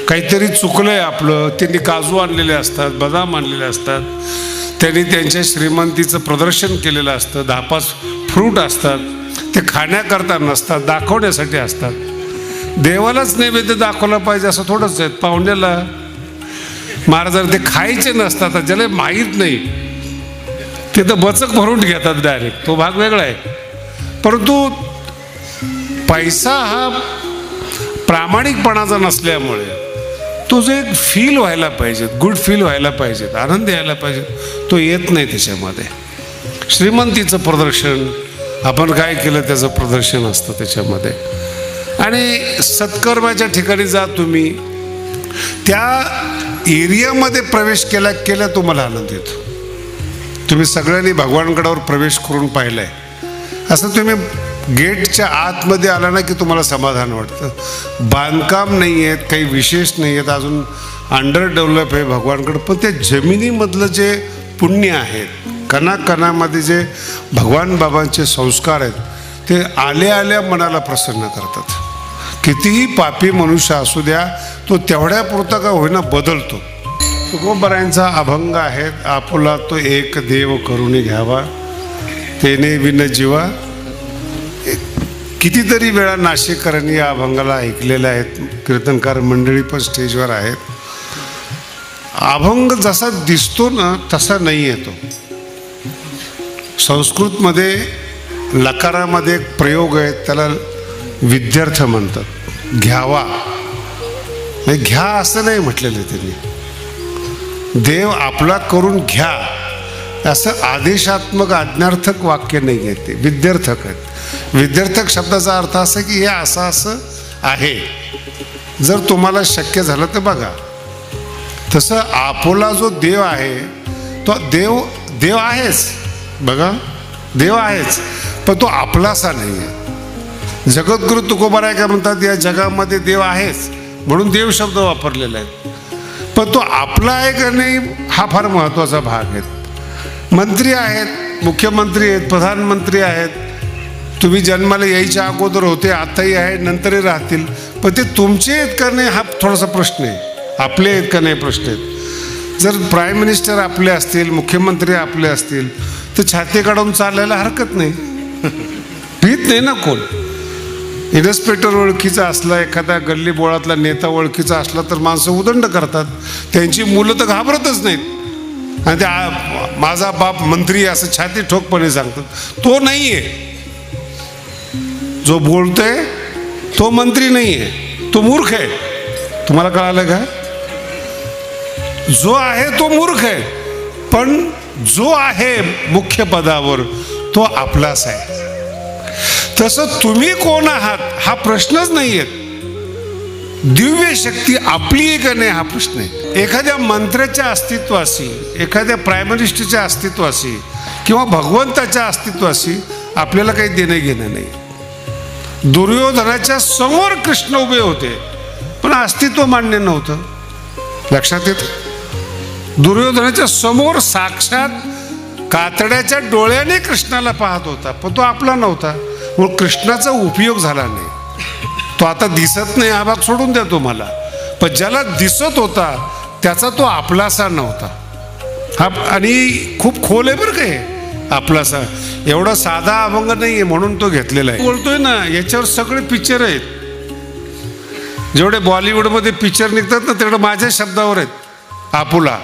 काहीतरी चुकलंय आपलं, त्यांनी काजू आणलेले असतात, बदाम आणलेले असतात, त्यांनी त्यांच्या श्रीमंतीचं प्रदर्शन केलेलं असतं, 10-5 फ्रूट असतात, ते खाण्याकरता नसतात, दाखवण्यासाठी असतात. देवालाच नैवेद्य दाखवला पाहिजे असं थोडंच आहे. पाहुण्याला महाराज ते खायचे नसतात, ज्याला माहीत नाही ते तर बचक भरून घेतात डायरेक्ट, तो भाग वेगळा आहे. परंतु पैसा हा प्रामाणिकपणाचा नसल्यामुळे तो जो एक फील व्हायला पाहिजे, गुड फील व्हायला पाहिजे, आनंद यायला पाहिजे, तो येत नाही त्याच्यामध्ये. श्रीमंतीचं प्रदर्शन, आपण काय केलं त्याचं प्रदर्शन असतं त्याच्यामध्ये. आणि सत्कर्माच्या ठिकाणी जा तुम्ही, त्या एरियामध्ये प्रवेश केला तुम्हाला आनंद येतो. तुम्ही सगळ्यांनी भगवानगडावर प्रवेश करून पाहिलाय, असं तुम्ही गेटच्या आतमध्ये आला ना की तुम्हाला समाधान वाटतं. बांधकाम नाही आहेत, काही विशेष नाही आहेत, अजून अंडर डेव्हलप आहे भगवानगड, पण त्या जमिनीमधलं जे पुण्य आहेत, कणाकणामध्ये जे भगवान बाबांचे संस्कार आहेत, ते आल्या मनाला प्रसन्न करतात. कितीही पापी मनुष्य असू द्या, तो तेवढ्या पुरता का होईना बदलतो. तुकोबारायांचा अभंग आहेत, आपुला तो एक देव करून घ्यावा, तेने विन जीवा. कितीतरी वेळा नाशिककरांनी या अभंगाला ऐकलेल्या आहेत, कीर्तनकार मंडळी पण स्टेजवर आहेत. अभंग जसा दिसतो ना तसा नाही येतो. संस्कृतमध्ये लकारामध्ये एक प्रयोग आहे, त्याला विद्यार्थ म्हणतात. घ्यावा नाही, घ्या असं नाही म्हटलेलं त्यांनी. देव आपला करून घ्या असं आदेशात्मक आज्ञार्थक वाक्य नाही आहे, ते विद्यार्थक आहेत. विद्यार्थक शब्दाचा अर्थ असा की हे असं आहे, जर तुम्हाला शक्य झालं तर बघा. तसं आपोला जो देव आहे तो देव आहेच, बघा देव आहेच, पण तो आपलासा नाही आहे. जगद्गुरु तुकोबाराय काय म्हणतात, या जगामध्ये देव आहेच म्हणून देव शब्द वापरलेला आहे, पण तो आपला आहे का नाही हा फार महत्त्वाचा भाग आहे. मंत्री आहेत, मुख्यमंत्री आहेत, प्रधानमंत्री आहेत, तुम्ही जन्माला यायच्या अगोदर होते, आताही आहे, नंतरही राहतील, पण ते तुमचे आहेत का नाही हा थोडासा प्रश्न आहे. आपले आहेत का नाही प्रश्न आहेत. जर प्राईम मिनिस्टर आपले असतील, मुख्यमंत्री आपले असतील, तर छाती काढून चालायला हरकत नाही, भीत नाही ना कोण. इन्स्पेक्टर ओळखीचा असला, एखादा गल्ली बोळातला नेता ओळखीचा असला तर माणसं उदंड करतात, त्यांची मुलं तर घाबरतच नाहीत. आणि ते माझा बाप मंत्री असं छाती ठोकपणे सांगतात. तो नाही आहे, जो बोलतोय तो मंत्री नाही आहे, तो मूर्ख आहे. तुम्हाला कळालं का? जो आहे तो मूर्ख आहे, पण जो आहे मुख्य पदावर तो आपलाच आहे. तसं तुम्ही कोण आहात हा प्रश्नच नाही आहे. दिव्य शक्ती आपली आहे का नाही हा प्रश्न आहे. एखाद्या मंत्र्याच्या अस्तित्वाशी, एखाद्या प्राईम मिनिस्टरच्या अस्तित्वाशी किंवा भगवंताच्या अस्तित्वाशी आपल्याला काही देणं घेणं नाही. दुर्योधनाच्या समोर कृष्ण उभे होते, पण अस्तित्व मान्य नव्हतं. लक्षात येतं? दुर्योधनाच्या समोर साक्षात कातड्याच्या डोळ्याने कृष्णाला पाहत होता, पण तो आपला नव्हता, मग कृष्णाचा उपयोग झाला नाही. तो आता दिसत नाही हा भाग सोडून द्या तुम्हाला, पण ज्याला दिसत होता त्याचा तो आपलासा नव्हता. हा आणि खूप खोल आहे बरं काय आपलासा. एवढा साधा अभंग नाही आहे म्हणून तो घेतलेला आहे. बोलतोय ना, याच्यावर सगळे पिक्चर आहेत. जेवढे बॉलिवूडमध्ये पिक्चर निघतात ना तेवढं माझ्या शब्दावर आहेत. आपुला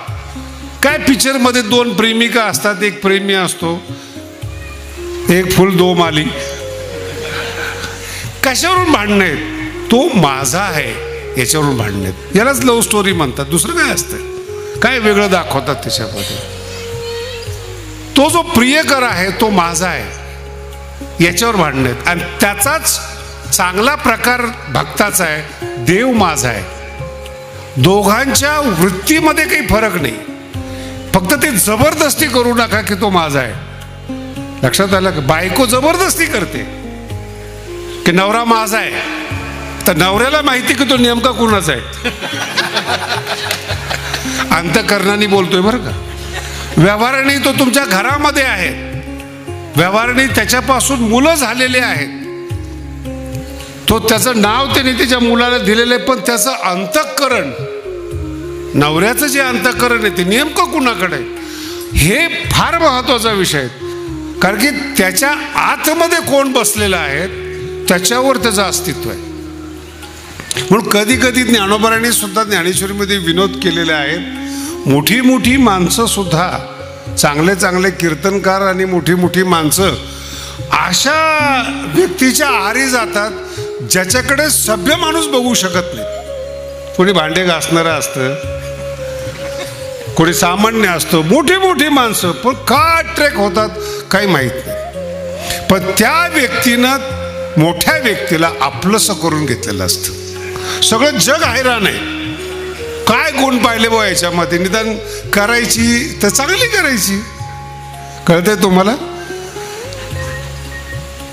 काय पिक्चरमध्ये 2 प्रेमिका असतात, एक प्रेमी असतो, एक फुल 2 माली. कशावरून भांडणं आहेत? तो माझा आहे याच्यावरून भांडणं आहेत. यालाच लव्ह स्टोरी म्हणतात, दुसरं काय असतं? काय वेगळं दाखवतात त्याच्यामध्ये? तो जो प्रियकर आहे तो माझा आहे याच्यावर भांडणं आहेत. आणि त्याचाच चांगला प्रकार भक्ताचा आहे, देव माझा आहे. दोघांच्या वृत्तीमध्ये काही फरक नाही, फक्त ते जबरदस्ती करू नका की तो माझा आहे. लक्षात आलं का? बायको जबरदस्ती करते की नवरा माझा आहे, तर नवऱ्याला माहिती की तो नेमका कुणाचा आहे. अंतःकरणाने बोलतोय बरं का. व्यवहाराने तो तुमच्या घरामध्ये आहे, व्यवहाराने त्याच्यापासून मुलं झालेले आहेत. तो त्याचं नाव त्याने त्याच्या मुलाला दिलेलं आहे, पण त्याचं अंतःकरण, नवऱ्याचं जे अंतःकरण आहे ते नेमकं कुणाकडे आहे हे फार महत्त्वाचा विषय आहे. कारण की त्याच्या आतमध्ये कोण बसलेलं आहे त्याच्यावर त्याचं अस्तित्व आहे. म्हणून कधी कधी ज्ञानोबारांनी सुद्धा ज्ञानेश्वरीमध्ये विनोद केलेले आहेत. मोठी मोठी माणसं सुद्धा, चांगले चांगले कीर्तनकार आणि मोठी मोठी माणसं अशा व्यक्तीच्या आहारी जातात ज्याच्याकडे सभ्य माणूस बघू शकत नाही. कोणी भांडे घासणारं असतं, कोणी सामान्य असतं, मोठी मोठी माणसं, पण का ट्रेक होतात काही माहीत नाही. पण त्या व्यक्तीनं मोठ्या व्यक्तीला आपलंसं करून घेतलेलं असतं. सगळं जग हैराण आहे, काय गुण पाहिले बो याच्यामध्ये, निदान करायची तर चांगली करायची. कळतंय तुम्हाला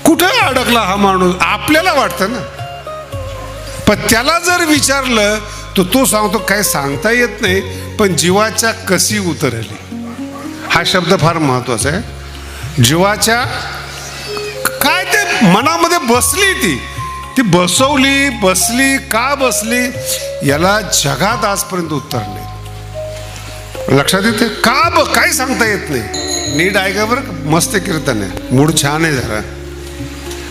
कुठं अडकला हा माणूस आपल्याला वाटतं ना. पण त्याला जर विचारलं तर तो सांगतो काय सांगता येत नाही, पण जीवाच्या कशी उतरली. हा शब्द फार महत्वाचा आहे. जीवाच्या काय ते मनामध्ये बसली, ती बसली का बसली याला जगात आजपर्यंत उत्तर नाही. लक्षात येते का काय सांगता येत नाही. नीट ऐका बरं, मस्त कीर्तन आहे, मूड छान आहे जरा.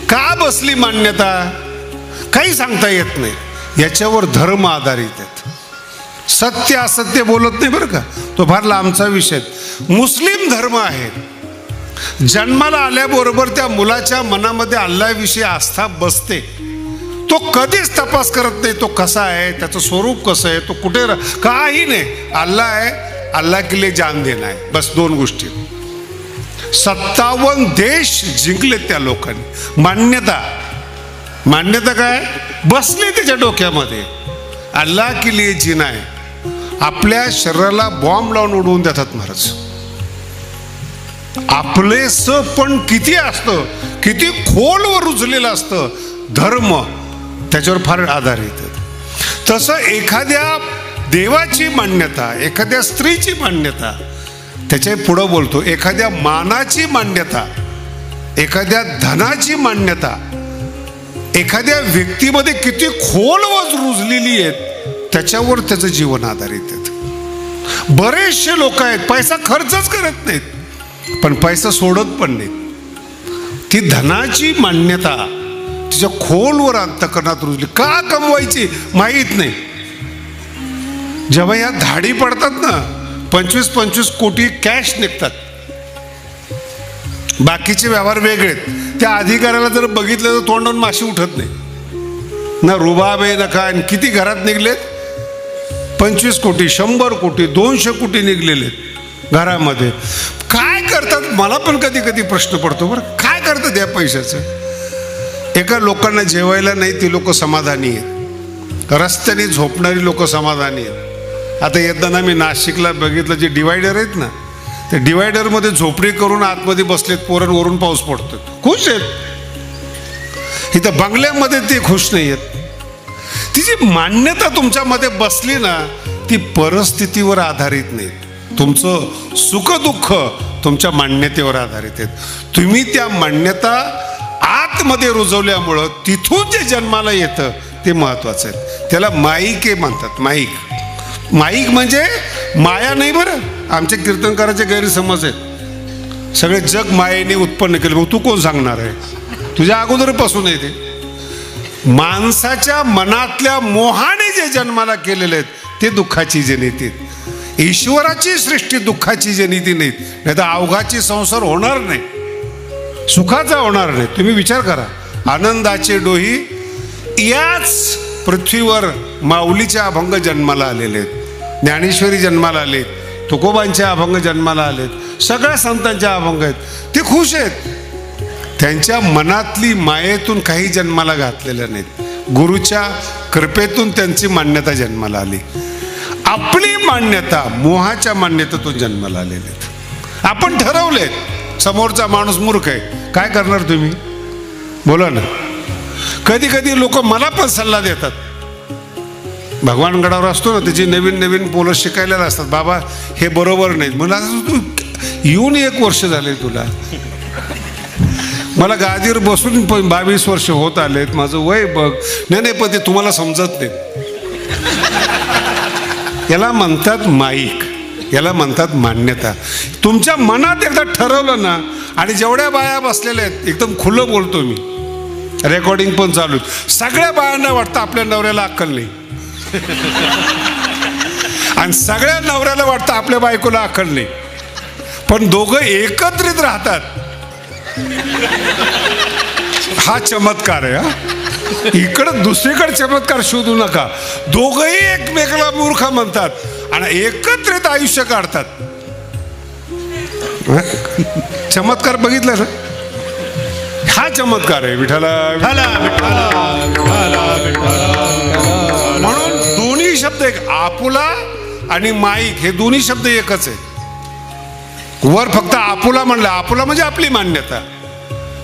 का बसली मान्यता काही सांगता येत नाही. याच्यावर धर्म आधारित आहेत. सत्य असत्य बोलत नाही बरं का, तो फार लांबचा विषय. मुस्लिम धर्म आहे, जन्माला आल्याबरोबर त्या मुलाच्या मनामध्ये अल्लाहविषयी आस्था बसते. तो कधीच तपास करत नाही तो कसा आहे, त्याचं स्वरूप कसं आहे, तो कुठे काही नाही. अल्लाह आहे, अल्लाह के लिए जान देना आहे, बस दोन गोष्टी. 57 देश जिंकले त्या लोकांनी. मान्यता काय बसली त्याच्या डोक्यामध्ये, अल्लाह के लिए जीना आहे. आपल्या शरीराला बॉम्ब लावून उडवून देतात महाराज. आपलेस पण किती असतं, किती खोलवर रुजलेलं असतं धर्म, त्याच्यावर फार आधारित आहे. तसं एखाद्या देवाची मान्यता, एखाद्या स्त्रीची मान्यता, त्याच्या पुढं बोलतो एखाद्या मानाची मान्यता, एखाद्या धनाची मान्यता, एखाद्या व्यक्तीमध्ये किती खोलवर रुजलेली आहेत त्याच्यावर त्याचं जीवन आधारित आहे. बरेचसे लोक आहेत पैसा खर्चच करत नाहीत, पण पैसा सोडत पण नाहीत. ती धनाची मान्यता तिच्या खोलवर अंतःकरणात रुजली. का कमवायची माहीत नाही. जेव्हा या धाडी पडतात ना 25-25 कोटी कॅश निघतात, बाकीचे व्यवहार वेगळेत. त्या अधिकाऱ्याला जर बघितलं तर तोंडावरून माशी उठत नाही ना, रुबाब आहे ना काय. किती घरात निघलेत 25 कोटी, 100 कोटी, 200 कोटी निघलेले घरामध्ये. काय करतात मला पण कधी कधी प्रश्न पडतो बरं, काय करतात या पैशाचं. एका लोकांना जेवायला नाही ती लोक समाधानी आहेत, रस्त्याने झोपणारी लोक समाधानी आहेत. आता येताना मी नाशिकला बघितलं, जे डिवायडर आहेत ना, ते डिवायडरमध्ये झोपडी करून आतमध्ये बसलेत पोरण, वरून पाऊस पडतो, खुश आहेत. इथं बंगल्यामध्ये ते खुश नाही आहेत. ती जी मान्यता तुमच्यामध्ये बसली ना, ती परिस्थितीवर आधारित नाही. तुमचं सुखदुःख तुमच्या मान्यतेवर आधारित आहेत. तुम्ही त्या मान्यता आतमध्ये रुजवल्यामुळं तिथून जे जन्माला येतं ते महत्वाचं आहे. त्याला माईके म्हणतात. माईक म्हणजे माया नाही बरं. आमच्या कीर्तनकाराचे गैरसमज आहेत, सगळे जग मायेने उत्पन्न केले. मग तू कोण सांगणार आहे, तुझ्या अगोदरपासून आहे ते. माणसाच्या मनातल्या मोहाने जे जन्माला केलेले आहेत ते दुःखाची जनिती. ईश्वराची सृष्टी दुःखाची जनिती नाहीत, नाही तर अवघाची संसार होणार नाही, सुखाचा होणार नाही. तुम्ही विचार करा, आनंदाचे डोही याच पृथ्वीवर माऊलीचे अभंग जन्माला आलेले आहेत, ज्ञानेश्वरी जन्माला आलेत, तुकोबांचे अभंग जन्माला आलेत, सगळ्या संतांचे अभंग आहेत. ते खुश आहेत. त्यांच्या मनातली मायेतून काही जन्माला घातलेल्या नाहीत. गुरुच्या कृपेतून त्यांची मान्यता जन्माला आली. आपली मान्यता मोहाच्या मान्यतेतून जन्माला आलेली आहेत. आपण ठरवलेत समोरचा माणूस मूर्ख आहे, काय करणार तुम्ही बोला ना. कधी कधी लोक मला पण सल्ला देतात. भगवानगडावर असतो ना, त्याची नवीन नवीन पोलं शिकायला असतात, बाबा हे बरोबर नाहीत. मला तू येऊन 1 वर्ष झाले तुला, मला गादीवर बसून 22 वर्ष होत आलेत, माझं वय बघ. नाही पण ते तुम्हाला समजत नाही. याला म्हणतात माईक, याला म्हणतात मान्यता. तुमच्या मनात एकदा ठरवलं ना, आणि जेवढ्या बाया बसलेल्या आहेत, एकदम खुलं बोलतो मी, रेकॉर्डिंग पण चालू, सगळ्या बायांना वाटतं आपल्या नवऱ्याला अक्कल नाही. आणि सगळ्या नवऱ्याला वाटतं आपल्या बायकोला अक्कल नाही. पण दोघं एकत्रित राहतात. हा चमत्कार आहे. हा, इकडं दुसरीकडे चमत्कार शोधू नका. दोघंही एकमेकाला मूर्ख म्हणतात आणि एकत्रित आयुष्य काढतात. चमत्कार बघितला ना, हा चमत्कार आहे. विठ्ठला म्हणून दोन्ही शब्द एक, आपुला आणि माईक हे दोन्ही शब्द एकच आहे. वर फक्त आपुला म्हणलं, आपुला म्हणजे आपली मान्यता,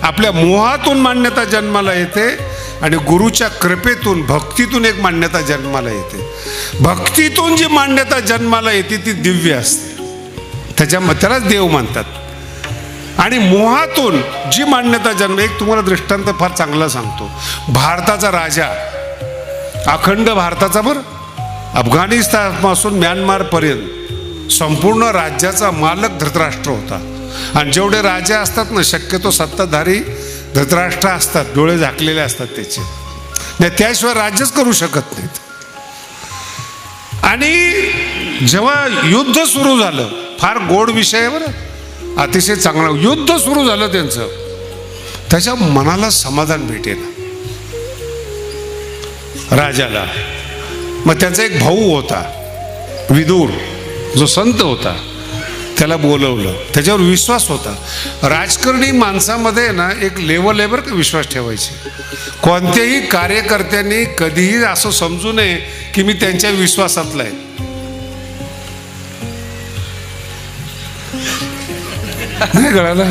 आपल्या मोहातून मान्यता जन्माला येते आणि गुरुच्या कृपेतून भक्तीतून एक मान्यता जन्माला येते. भक्तीतून जी मान्यता जन्माला येते ती दिव्य असते, त्यालाच देव म्हणतात. आणि मोहातून जी मान्यता जन्म, एक तुम्हाला दृष्टांत फार चांगला सांगतो. भारताचा राजा, अखंड भारताचा, बरं, अफगाणिस्तानपासून म्यानमारपर्यंत संपूर्ण राज्याचा मालक धृतराष्ट्र होता. आणि जेवढे राजा असतात ना, शक्यतो सत्ताधारी धृतराष्ट्र असतात, डोळे झाकलेले असतात त्याचे, नाही त्याशिवाय राज्यच करू शकत नाहीत. आणि जेव्हा युद्ध सुरू झालं, फार गोड विषय आहे बरं, अतिशय चांगला, युद्ध सुरू झालं त्यांचं, त्याच्या मनाला समाधान भेटेल राजाला. मग त्यांचा एक भाऊ होता विदुर, जो संत होता, त्याला बोलवलं. त्याच्यावर विश्वास होता. राजकारणी माणसामध्ये ना एक लेवल आहे बरं का विश्वास ठेवायची. कोणत्याही कार्यकर्त्यांनी कधीही असं समजू नये की मी त्यांच्या विश्वासातला आहे. नाही कळालं?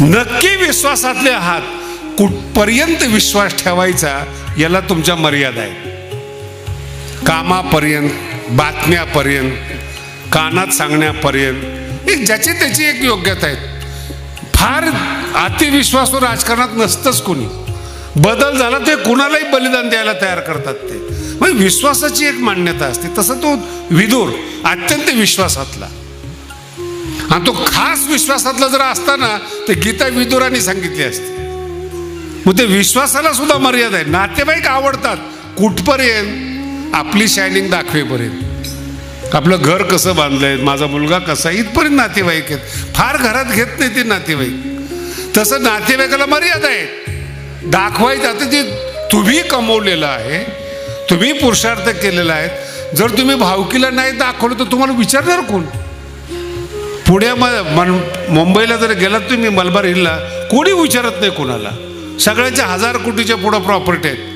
नक्की विश्वासातले आहात. कुठपर्यंत विश्वास ठेवायचा याला तुमच्या मर्यादा आहे. कामापर्यंत, बातम्यापर्यंत, कानात सांगण्यापर्यंत, एक ज्याची त्याची एक योग्यता आहे. फार अतिविश्वासू राजकारणात नसतंच कोणी. बदल झाला ते कुणालाही बलिदान द्यायला तयार करतात. ते म्हणजे विश्वासाची एक मान्यता असते. तसं तो विदुर अत्यंत विश्वासातला, आणि तो खास विश्वासातला जर असताना ते गीता विदुरांनी सांगितली असते. मग ते विश्वासाला सुद्धा मर्यादा आहे. नातेवाईक आवडतात कुठपर्यंत? आपली शायनिंग दाखवेपर्यंत. आपलं घर कसं बांधलंय, माझा मुलगा कसा, इथपर्यंत नातेवाईक आहेत. फार घरात घेत नाही ते नातेवाईक. तसं नातेवाईकाला मर्यादा आहे. दाखवायचं आता जे तुम्ही कमवलेलं आहे, तुम्ही पुरुषार्थ केलेला आहे. जर तुम्ही भावकीला नाही दाखवलं तर तुम्हाला विचारणार कोण? मुंबईला जर गेलात तुम्ही मलबार हिलला, कोणी विचारत नाही कोणाला. सगळ्यांच्या 1000 कोटीच्या पुढं प्रॉपर्टी आहेत,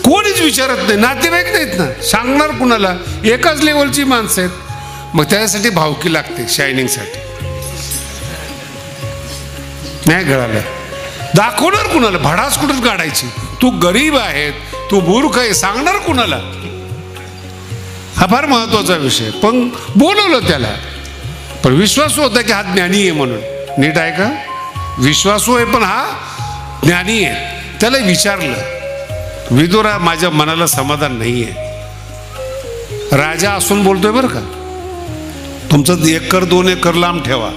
कोणीच विचारत नाही. नातेवाईक नाहीत ना, सांगणार कुणाला? एकाच लेवलची माणसं आहेत. मग त्यासाठी भावकी लागते शायनिंगसाठी. नाही कळालं? दाखवणार कुणाला? भडास कुठंच काढायची. तू गरीब आहे, तू मूर्ख आहे, सांगणार कुणाला? हा फार महत्वाचा विषय. पण बोलवलं त्याला, पण विश्वासू होता की हा ज्ञानी आहे म्हणून. नीट आहे का? विश्वासू आहे पण हा ज्ञानी आहे. त्याला विचारलं, विदुरा, माझ्या मनाला समाधान नाही आहे. राजा असून बोलतोय बरं का, तुमचं 1 एकर 2 एकर लांब ठेवा.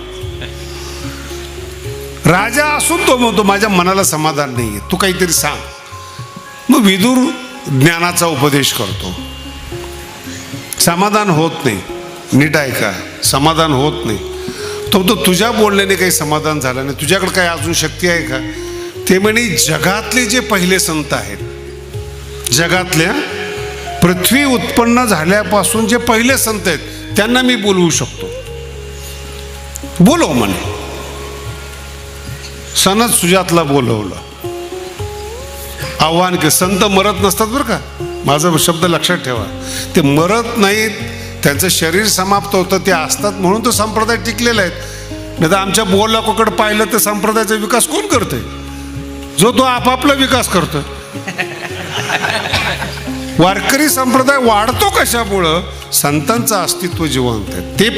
राजा असून तो म्हणतो माझ्या मनाला समाधान नाही आहे, तू काहीतरी सांग. मग विदुर ज्ञानाचा उपदेश करतो. समाधान होत नाही. नीट आहे का? समाधान होत नाही. तो तुझ्या बोलण्याने काही समाधान झालं नाही. तुझ्याकडे काही अजून शक्ती आहे का? ते म्हणे जगातले जे पहिले संत आहेत, जगातल्या पृथ्वी उत्पन्न झाल्यापासून जे पहिले संत आहेत त्यांना मी बोलवू शकतो. बोलव म्हणे. सनद सुजातला बोलवलं. आव्हान के संत मरत नसतात बरं का, माझा शब्द लक्षात ठेवा. ते मरत नाहीत, त्यांचं शरीर समाप्त होतं, ते असतात म्हणून तो संप्रदाय टिकलेला आहे. नाही तर आमच्या बोलाकडे पाहिलं तर संप्रदायाचा विकास कोण करतोय? जो तो आपापला विकास करतोय. वारकरी संप्रदाय वाढतो कशामुळं? संतांचं अस्तित्व जिवंत आहे. ते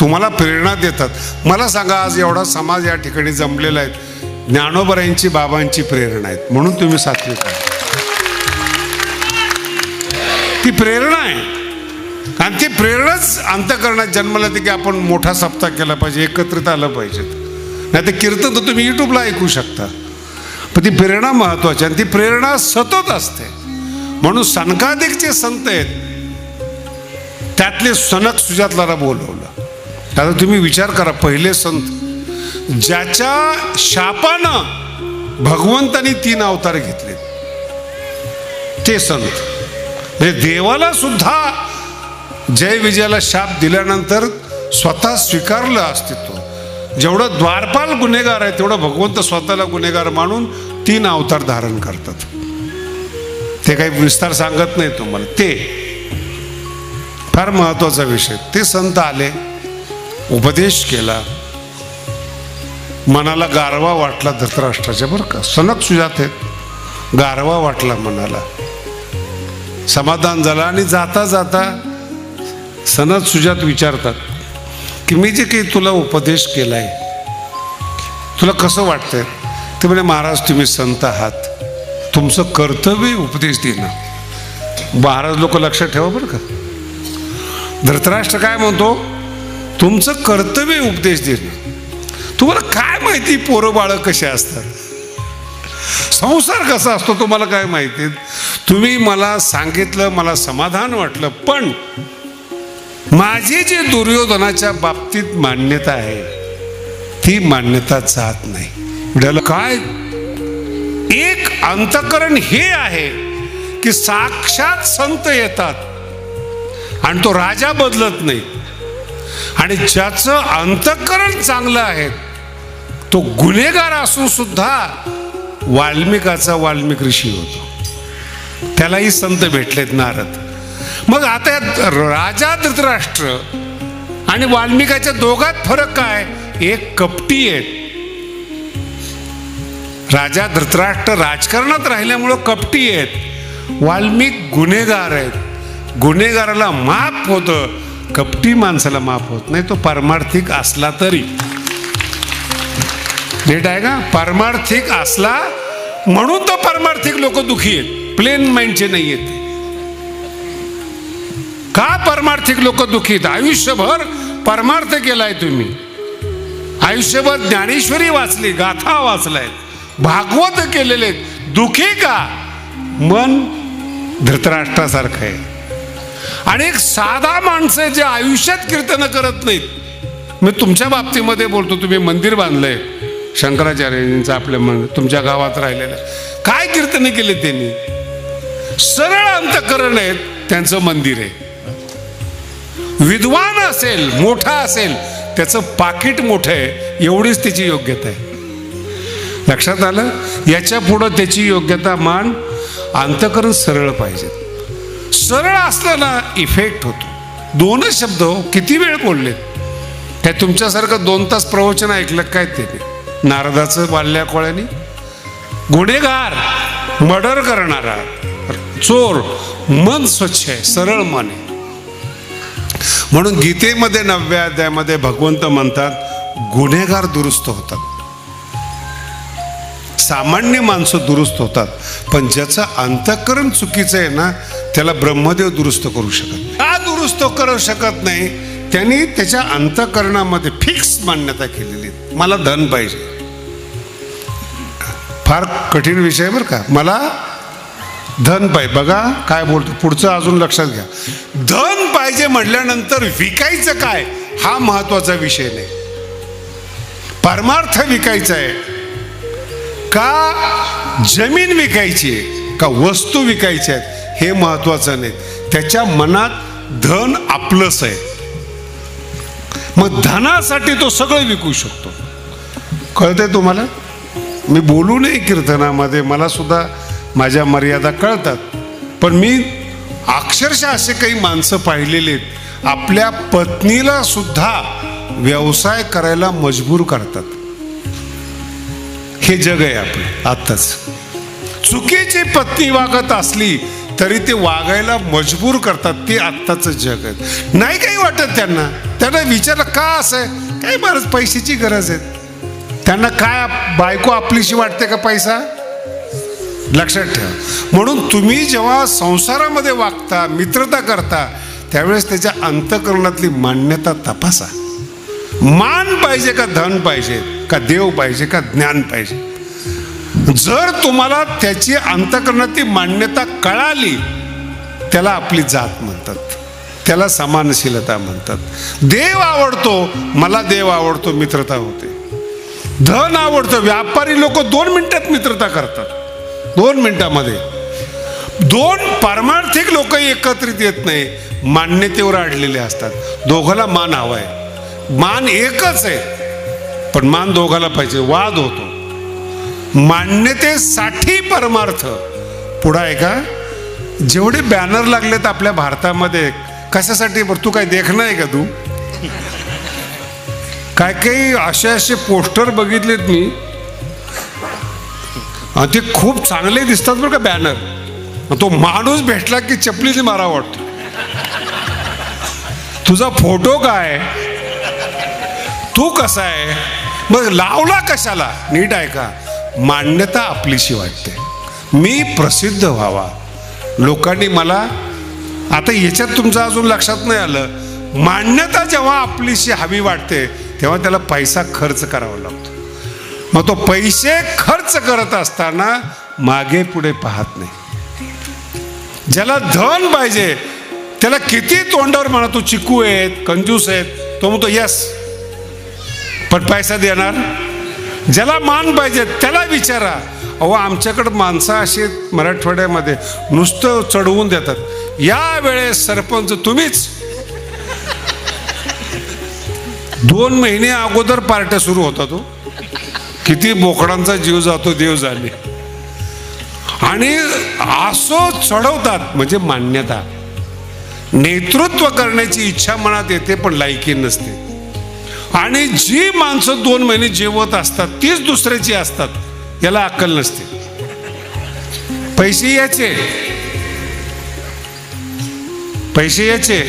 तुम्हाला प्रेरणा देतात. मला सांगा, आज एवढा समाज या ठिकाणी जमलेला आहे, ज्ञानोबरायांची बाबांची प्रेरणा आहेत, म्हणून तुम्ही सात्विक आहे. ती प्रेरणा आहे आणि ती प्रेरणाच अंतःकरणात जन्माला येते की आपण मोठा सप्ताह केला पाहिजे, एकत्रित आलं पाहिजे. नाही तर कीर्तन तर तुम्ही युट्यूबला ऐकू शकता, पण ती प्रेरणा महत्वाची आणि ती प्रेरणा सतत असते. म्हणून सनकादिकचे संत आहेत, त्यातले सनक सुजातला बोलवलं. आता तुम्ही विचार करा, पहिले संत ज्याच्या शापानं भगवंतानी 3 अवतार घेतले ते संत. म्हणजे देवाला सुद्धा जय विजयाला शाप दिल्यानंतर स्वतः स्वीकारलं अस्तित्व. जेवढं द्वारपाल गुन्हेगार आहे तेवढं भगवंत स्वतःला गुन्हेगार मानून 3 अवतार धारण करतात. ते काही विस्तार सांगत नाही तुम्हाला, ते फार महत्वाचा विषय. ते संत आले, उपदेश केला, मनाला गारवा वाटला धृतराष्ट्राच्या. बरं का, सनक सुजात आहेत, गारवा वाटला मनाला, समाधान झालं. आणि जाता जाता सनत सुजात विचारतात की मी जे काही तुला उपदेश केलाय तुला कसं वाटतंय? ते म्हणे महाराज तुम्ही संत आहात, तुमचं कर्तव्य उपदेश देणं. महाराज लोक लक्षात ठेवा बरं का, धृतराष्ट्र काय म्हणतो? तुमचं कर्तव्य उपदेश देणं. तुम्हाला काय माहिती पोरं बाळं कसे असतात, संसार कसा असतो तुम्हाला काय माहिती? तुम्ही मला सांगितलं, मला समाधान वाटलं, पण माझी जी दुर्योधनाच्या बाबतीत मान्यता आहे ती मान्यता जात नाही. काय एक अंतःकरण हे आहे की साक्षात संत येतात आणि तो राजा बदलत नाही. आणि ज्याचं अंतःकरण चांगलं आहे तो गुन्हेगार असून सुद्धा वाल्मिकाचा वाल्मिक ऋषी होतो. त्यालाही संत भेटलेत नारद. मग आता राजा धृतराष्ट्र आणि वाल्मिकाच्या दोघात फरक काय? एक कपटी आहेत. राजा धृतराष्ट्र राजकारणात राहिल्यामुळं कपटी आहेत, वाल्मिक गुन्हेगार आहेत. गुन्हेगाराला माफ होतं, कपटी माणसाला माफ होत नाही, तो पारमार्थिक असला तरी. नीट आहे का? पारमार्थिक असला म्हणून तो पारमार्थिक लोक दुखी आहेत, प्लेन माइंडचे नाही आहेत. का परमार्थिक लोक दुखी आहेत? आयुष्यभर परमार्थ केलाय तुम्ही, आयुष्यभर ज्ञानेश्वरी वाचली, गाथा वाचलाय, भागवत केलेले, दुखी का? मन धृतराष्ट्रासारखं आहे. आणि एक साधा माणसं जे आयुष्यात कीर्तन करत नाहीत. मी तुमच्या बाबतीमध्ये बोलतो, तुम्ही मंदिर बांधलंय शंकराचार्यांचं आपल्या तुमच्या गावात राहिलेलं, काय कीर्तन केले त्यांनी? सरळ अंतःकरण आहेत, त्यांचं मंदिर आहे. विद्वान असेल, मोठा असेल, त्याचं पाकिट मोठं आहे, एवढीच त्याची योग्यता आहे. लक्षात आलं? याच्या पुढं त्याची योग्यता मान, अंतःकरण सरळ पाहिजे. सरळ असलं ना इफेक्ट होतो. 2च शब्द हो, किती वेळ बोललेत. काय तुमच्यासारखं 2 तास प्रवचन ऐकलं काय त्याने? नारदाचं वाल्या कोळ्यानी? गुन्हेगार, मर्डर करणारा, चोर, मन स्वच्छ आहे, सरळ मन आहे. म्हणून गीतेमध्ये 9व्या अध्यायामध्ये भगवंत म्हणतात गुन्हेगार दुरुस्त होतात, सामान्य माणसं दुरुस्त होतात, पण ज्याचं अंतःकरण चुकीचं आहे ना त्याला ब्रह्मदेव दुरुस्त करू शकत नाही. का दुरुस्त करू शकत नाही? त्यांनी त्याच्या अंतःकरणामध्ये फिक्स मान्यता केलेली, मला धन पाहिजे. फार कठीण विषय बरं का, मला धन पाहिजे. बघा काय बोलतो पुढचं, अजून लक्षात घ्या. धन पाहिजे म्हटल्यानंतर विकायचं काय हा महत्वाचा विषय नाही. परमार्थ विकायचा आहे का, जमीन विकायची आहे का, वस्तू विकायची आहेत हे महत्वाचं नाही. त्याच्या मनात धन आपलंच आहे, मग धनासाठी तो सगळं विकू शकतो. कळतंय तुम्हाला? मी बोलू नये कीर्तनामध्ये, मला सुद्धा माझ्या मर्यादा कळतात, पण मी अक्षरशः असे काही माणसं पाहिलेले आहेत आपल्या पत्नीला सुद्धा व्यवसाय करायला मजबूर करतात. हे जग आहे आपलं आत्ताच. चुकीची पत्नी वागत असली तरी ते वागायला मजबूर करतात, ते आत्ताचं जग आहे. नाही काही वाटत त्यांना, त्यांना विचारलं का असं आहे, काय बरंच पैशाची गरज आहे, त्यांना काय बायको आपलीशी वाटते का पैसा? लक्षात ठेवा. म्हणून तुम्ही जेव्हा संसारामध्ये वागता, मित्रता करता, त्यावेळेस त्याच्या अंतःकरणातली मान्यता तपासा. मान पाहिजे का धन पाहिजे, का देव पाहिजे, का ज्ञान पाहिजे? जर तुम्हाला त्याची अंतःकरणातली मान्यता कळाली, त्याला आपली जात म्हणतात, त्याला समानशीलता म्हणतात. देव आवडतो, मला देव आवडतो, मित्रता होते. धन आवडतं, व्यापारी लोक 2 मिनिटात मित्रता करतात. 2 मिनिटामध्ये. 2 पारमार्थिक लोक एकत्रित येत नाही, मान्यतेवर अडलेले असतात. दोघाला मान हवाय, मान एकच आहे, पण मान दोघाला पाहिजे. वाद होतो. मान्यतेसाठी परमार्थ पुढं आहे का? जेवढे बॅनर लागलेत आपल्या भारतामध्ये, कशासाठी? तू काय देखणं आहे का? तू काय काही असे पोस्टर बघितलेत मी, ते खूप चांगले दिसतात बरं का बॅनर. तो माणूस भेटला की चपलीने मारा वाटतो. तुझा फोटो काय, तू कसा आहे, मग लावला कशाला? नीट आहे का? मान्यता आपलीशी वाटते, मी प्रसिद्ध व्हावा, लोकांनी मला. आता याच्यात तुमचं अजून लक्षात नाही आलं, मान्यता जेव्हा आपलीशी हवी वाटते तेव्हा त्याला पैसा खर्च करावा लागतो. मग तो पैसे खर्च करत असताना मागे पुढे पाहत नाही. ज्याला धन पाहिजे त्याला किती तोंडावर म्हणा तू चिकू आहेत, कंजूस आहेत, तो म्हणतो यस, पण पैसा देणार. ज्याला मान पाहिजे त्याला विचारा. अहो, आमच्याकडे माणसं अशी मराठवाड्यामध्ये नुसतं चढवून देतात. या वेळेस सरपंच तुम्हीच. 2 महिने अगोदर पार्ट्या सुरू होता. तो किती बोकडांचा जीव जातो देव जाणे. आणि असो चढवतात, म्हणजे मान्यता. नेतृत्व करण्याची इच्छा मनात येते, पण लायकी नसते. आणि जी माणसं 2 महिने जेवत असतात तीच दुसऱ्याची असतात, याला अक्कल नसते. पैसे याचे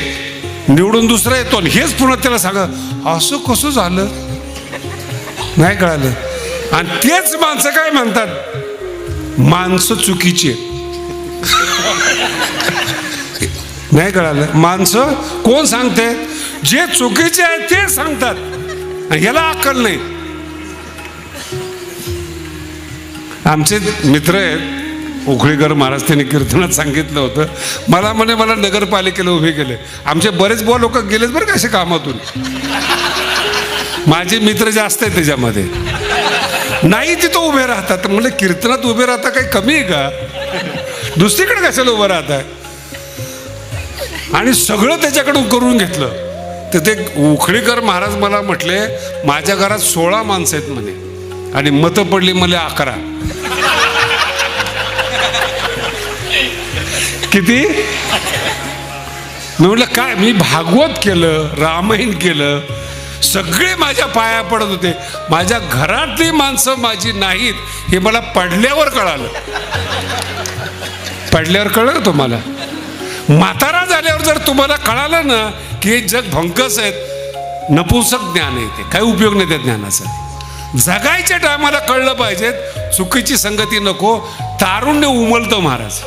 निवडून दुसरा येतो, हेच पुन्हा त्याला सांगा असं कसं झालं, नाही कळालं. आणि तेच माणसं काय म्हणतात, माणसं चुकीची. नाही कळालं. माणसं कोण सांगते? जे चुकीचे आहे ते सांगतात, याला अक्कल नाही. आमचे मित्र आहेत उखळीकर महाराज, त्यांनी कीर्तनात सांगितलं होतं, मला नगरपालिकेला उभे केले. आमचे बरेच लोक गेलेत बरं का असे कामातून. माझे मित्र जास्त आहेत त्याच्यामध्ये. नाही तिथं उभे राहतात. म्हणजे कीर्तनात उभे राहता काही कमी आहे का? दुसरीकडे कशाला उभं राहताय? आणि सगळं त्याच्याकडून करून घेतलं. तर ते उखळीकर महाराज मला म्हटले, माझ्या घरात 16 माणसं आहेत म्हणे, आणि मतं पडली मला 11. किती? मी म्हटलं काय, मी भागवत केलं, रामायण केलं, सगळे माझ्या पाया पडत होते. माझ्या घरातली माणसं माझी नाहीत हे मला पडल्यावर कळालं. पडल्यावर कळलं तुम्हाला? म्हातारा झाल्यावर जर तुम्हाला कळालं ना की हे जग भंकस आहेत, नपुंसक ज्ञान आहे, ते काही उपयोग नाही त्या ज्ञानाचा. जगायच्या टायमाला कळलं पाहिजे, चुकीची संगती नको. तारुण्य उमलतं महाराज,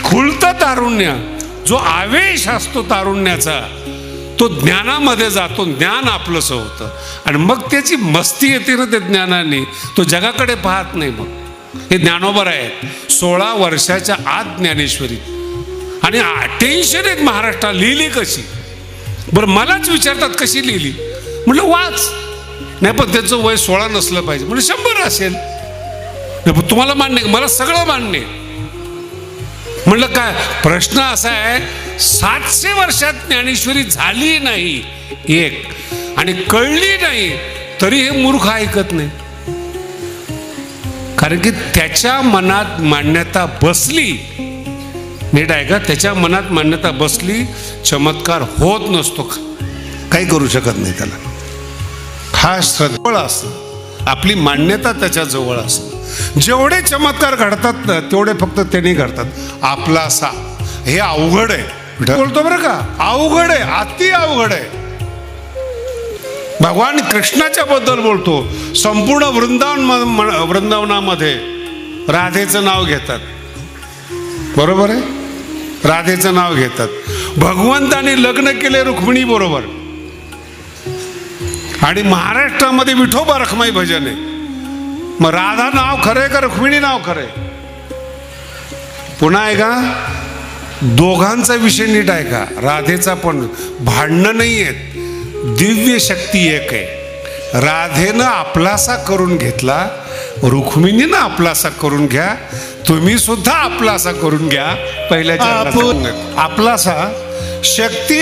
खुलतं तारुण्य. जो आवेश असतो तारुण्याचा तो ज्ञानामध्ये जातो, ज्ञान आपलंसं होतं, आणि मग त्याची मस्ती येते ना त्या ज्ञानाने. तो जगाकडे पाहत नाही. मग हे ज्ञानोबर आहेत, 16 वर्षाच्या आत ज्ञानेश्वरी. आणि टेन्शन आहेत महाराष्ट्रात, लिहिली कशी? बरं, मलाच विचारतात कशी लिहिली, म्हटलं वाच. नाही पण त्याचं वय 16 नसलं पाहिजे. म्हणजे 100 असेल. नाही पण तुम्हाला मान्य, मला सगळं मान्य. म्हटलं काय प्रश्न असा आहे, 700 वर्षात ज्ञानेश्वरी झाली नाही एक, आणि कळली नाही तरी हे मूर्ख ऐकत नाही. कारण की त्याच्या मनात मान्यता बसली. नीट आहे का? त्याच्या मनात मान्यता बसली, चमत्कार होत नसतो, काही करू शकत नाही त्याला. हा श्रद्धेवर असतं, आपली मान्यता त्याच्या जवळ असतं. जेवढे चमत्कार घडतात ना तेवढे फक्त त्यांनी घडतात. आपला असा हे अवघड आहे बोलतो बरं का, अवघड आहे, अति अवघड आहे. भगवान कृष्णाच्या बद्दल बोलतो. संपूर्ण वृंदावनामध्ये राधेचं नाव घेतात. बरोबर आहे, राधेचं नाव घेतात. भगवंताने लग्न केले रुक्मिणी बरोबर. आणि महाराष्ट्रामध्ये विठोबा रखमाई भजन आहे. मग राधा नाव खरंय का रुक्मिणी नाव खरंय? पुन्हा ऐका, दोघांचा विषय नीट ऐका. राधेचा पण भांडणं नाही आहेत, दिव्य शक्ती एक आहे. राधेनं आपलासा करून घेतला, रुक्मिणीनं आपलासा करून घ्या. तुम्ही सुद्धा आपलासा करून घ्या. पहिल्या आपलासा शक्ती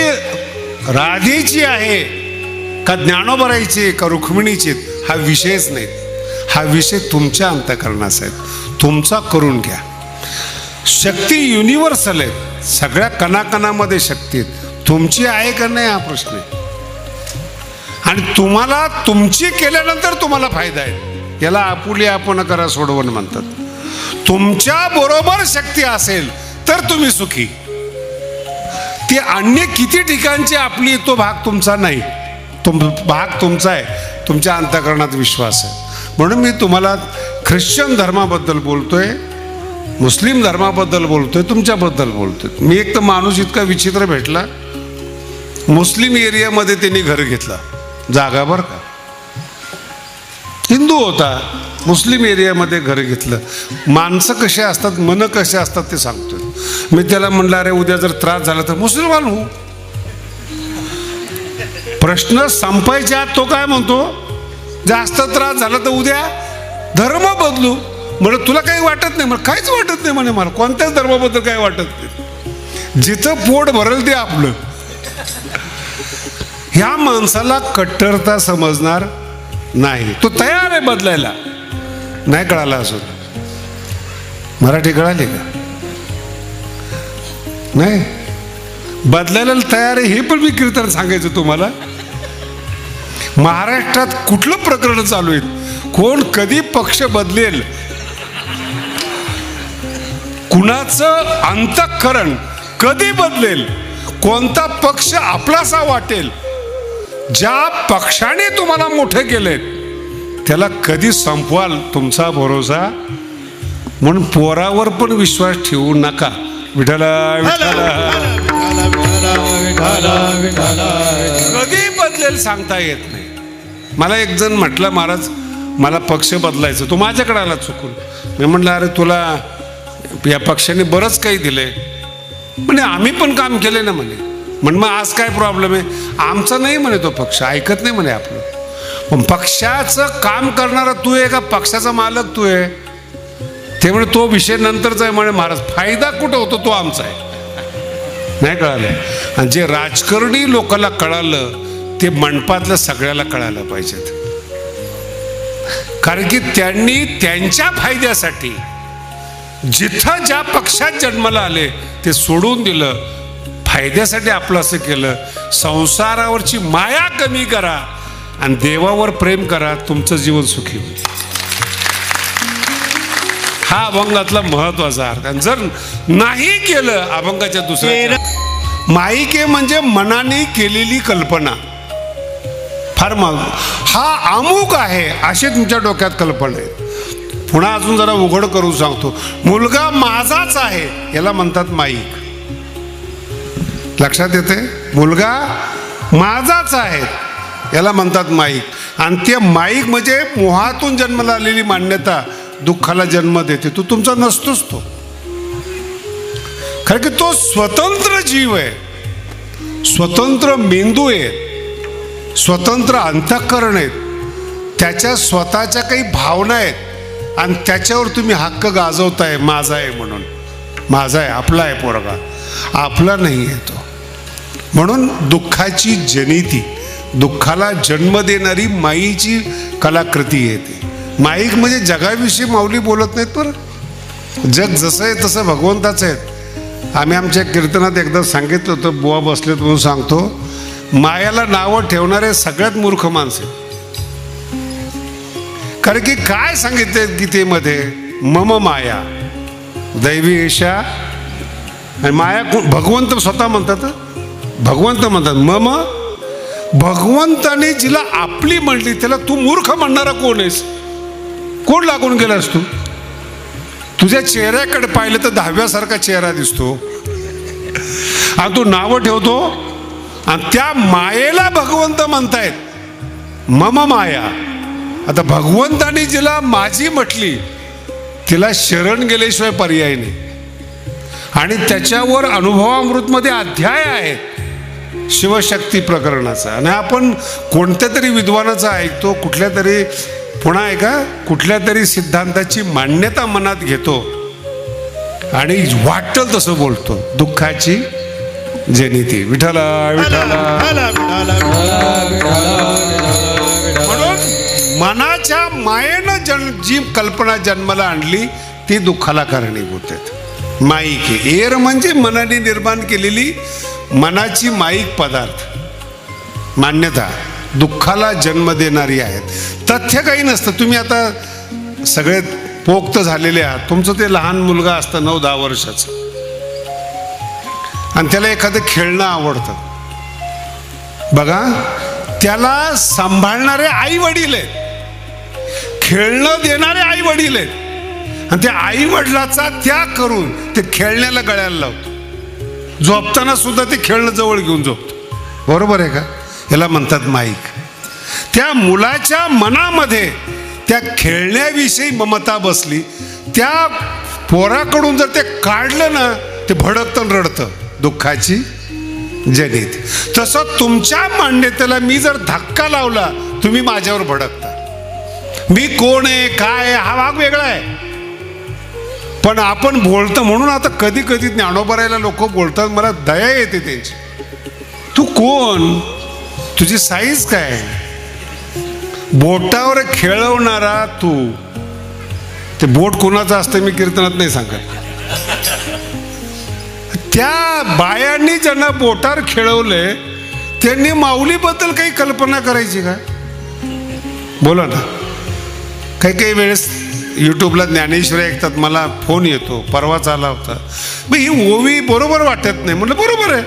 राधेची आहे का ज्ञानोबराईची का रुक्मिणीची हा विषयच नाही. हा विषय तुमच्या अंतःकरणाचा आहे, तुमचा करून घ्या. शक्ती युनिव्हर्सल आहे, सगळ्या कणाकणामध्ये शक्ती तुमची आहे का नाही हा प्रश्न आहे. आणि तुम्हाला तुमची केल्यानंतर तुम्हाला फायदा आहे. याला आपुली आपण करा सोडवण म्हणतात. तुमच्या बरोबर शक्ती असेल तर तुम्ही सुखी. ती अन्य किती ठिकाणची आपली तो भाग तुमचा नाही, भाग तुमचा आहे. तुमच्या अंतःकरणात विश्वास आहे. म्हणून मी तुम्हाला ख्रिश्चन धर्माबद्दल बोलतोय, मुस्लिम धर्माबद्दल बोलतोय, तुमच्याबद्दल बोलतोय. मी एक तर माणूस इतका विचित्र भेटला, मुस्लिम एरियामध्ये त्यांनी घर घेतला जागा, बरं का, हिंदू होता, मुस्लिम एरियामध्ये घर घेतलं. माणसं कसे असतात, मन कसे असतात ते सांगतोय मी. त्याला म्हणलं अरे उद्या जर त्रास झाला तर मुसलमान हो. प्रश्न संपायच्या आत तो काय म्हणतो, जास्त त्रास झाला तर उद्या धर्म बदलू. म्हणत तुला काही वाटत नाही? मला काहीच वाटत नाही म्हणे, मला कोणत्याच धर्माबद्दल काही वाटत नाही. जिथं पोट भरल ते आपलं. ह्या माणसाला कट्टरता समजणार नाही. तो तयार आहे बदलायला. नाही कळाला असून मराठी कळाली का? नाही, बदलायला तयार आहे हे पण मी कीर्तन सांगायचं तुम्हाला. महाराष्ट्रात कुठलं प्रकरण चालू आहे, कोण कधी पक्ष बदलेल, कुणाचं अंतःकरण कधी बदलेल, कोणता पक्ष आपलासा वाटेल, ज्या पक्षाने तुम्हाला मोठे केले त्याला कधी संपवाल तुमचा भरोसा. म्हणून पोरावर पण विश्वास ठेवू नका. विठ्ठला कधी बदलेल सांगता येत नाही. मला एक जण म्हटलं महाराज मला पक्ष बदलायचं, तो माझ्याकडे आला चुकून. मी म्हटलं अरे तुला या पक्षाने बरंच काही दिलंय म्हणे, आम्ही पण काम केले ना म्हणे. म्हण मग आज काय प्रॉब्लेम आहे? आमचा नाही म्हणे तो पक्ष, ऐकत नाही म्हणे आपलं. पण पक्षाचं काम करणारा तू आहे का पक्षाचा मालक तू आहे? ते म्हणे तो विषय नंतरचा आहे म्हणे महाराज, फायदा कुठं होतो तो आमचा आहे. नाही कळालं. आणि जे राजकारणी लोकांना कळालं ते मंडपातल्या सगळ्याला कळायला पाहिजेत. कारण की त्यांनी त्यांच्या फायद्यासाठी जिथं ज्या पक्षात जन्माला आले ते सोडून दिलं, फायद्यासाठी आपलं असं केलं. संसारावरची माया कमी करा आणि देवावर प्रेम करा, तुमचं जीवन सुखी होईल. हा अभंगातला महत्वाचा अर्थ. आणि जर नाही केलं अभंगाच्या दुसऱ्या, माईके म्हणजे मनाने केलेली कल्पना. फार हा अमुक आहे अशी तुमच्या डोक्यात कल्पना आहे. पुन्हा अजून जरा उघड करून सांगतो, मुलगा माझाच आहे याला म्हणतात माईक. लक्षात येते? मुलगा माझाच आहे याला म्हणतात माईक. आणि ते माईक म्हणजे मोहातून जन्माला आलेली मान्यता दुःखाला जन्म देते. तो तुमचा नसतोच तो. कारण की तो स्वतंत्र जीव आहे, स्वतंत्र मेंदू आहे, स्वतंत्र अंतःकरण आहेत, त्याच्या स्वतःच्या काही भावना आहेत आणि त्याच्यावर तुम्ही हक्क गाजवताय माझा आहे म्हणून. माझा आहे, आपला आहे पोरगा, आपला नाही आहे तो. म्हणून दुःखाची जनिती, दुःखाला जन्म देणारी माईची कलाकृती येते. माईक म्हणजे जगाविषयी माऊली बोलत नाहीत बरं. जग जसं आहे तसं भगवंताचं आहे. आम्ही आमच्या कीर्तनात एकदा सांगितलं होतं, बुवा बसलेत म्हणून सांगतो, मायाला नावं ठेवणारे सगळ्यात मूर्ख माणसे. कारण की काय सांगितले गीतेमध्ये, मम माया दैवी ईशा. आणि माया भगवंत स्वतः म्हणतात, भगवंत म्हणतात मम भगवंताने जिला आपली म्हणली त्याला तू मूर्ख म्हणणारा कोण आहेस? कोण लागून गेलास तू? तुझ्या चेहऱ्याकडे पाहिलं तर 10व्यासारखा चेहरा दिसतो आणि तू नावं ठेवतो आणि त्या मायेला भगवंत म्हणतायत मम माया. आता भगवंताने जिला माझी म्हटली तिला शरण गेल्याशिवाय पर्याय नाही. आणि त्याच्यावर अनुभवामृतमध्ये अध्याय आहेत शिवशक्ती प्रकरणाचा. आणि आपण कोणत्या तरी विद्वानाचा ऐकतो, कुठल्या तरी पुन्हा आहे का कुठल्या तरी सिद्धांताची मान्यता मनात घेतो आणि वाटतं तसं बोलतो. दुःखाची जनिती विठ्ठला विठ्ठला. म्हणून मनाच्या मायेनं जी कल्पना जन्माला आणली ती दुःखाला कारणीभूत आहेत. माईक एर म्हणजे मनाने निर्माण केलेली मनाची माईक पदार्थ मान्यता दुःखाला जन्म देणारी आहेत. तथ्य काही नसतं. तुम्ही आता सगळे पोक्त झालेले आहात. तुमचं ते लहान मुलगा असतं 9-10 वर्षाचं आणि त्याला एखादं खेळणं आवडतं बघा. त्याला सांभाळणारे आई वडील आहेत, खेळणं देणारे आई वडील आहेत आणि त्या आई वडिलाचा त्याग करून ते खेळण्याला गळ्याला लावतो. झोपताना सुद्धा ते खेळणं जवळ घेऊन झोपतो. बरोबर आहे का? याला म्हणतात माईक. त्या मुलाच्या मनामध्ये त्या खेळण्याविषयी ममता बसली. त्या पोराकडून जर ते काढलं ना ते भडकतं रडतं. दुःखाची जनित. तसं तुमच्या मान्यतेला मी जर धक्का लावला तुम्ही माझ्यावर भडकता. मी कोण आहे काय हा भाग वेगळा आहे. पण आपण बोलतो म्हणून आता कधी कधी ज्ञानोबरायला लोक बोलतात, मला दया येते त्यांची. तू कोण? तुझी साईज काय? बोटावर खेळवणारा तू. ते बोट कोणाचं असतं मी कीर्तनात नाही सांगत. त्या बायांनी ज्यांना बोटावर खेळवले त्यांनी माऊलीबद्दल काही कल्पना करायची का? बोला ना. काही काही वेळेस यूट्यूबला ज्ञानेश्वरी ऐकतात. मला फोन येतो, परवाच आला होता, मग ही ओवी बरोबर वाटत नाही. म्हणलं बरोबर आहे.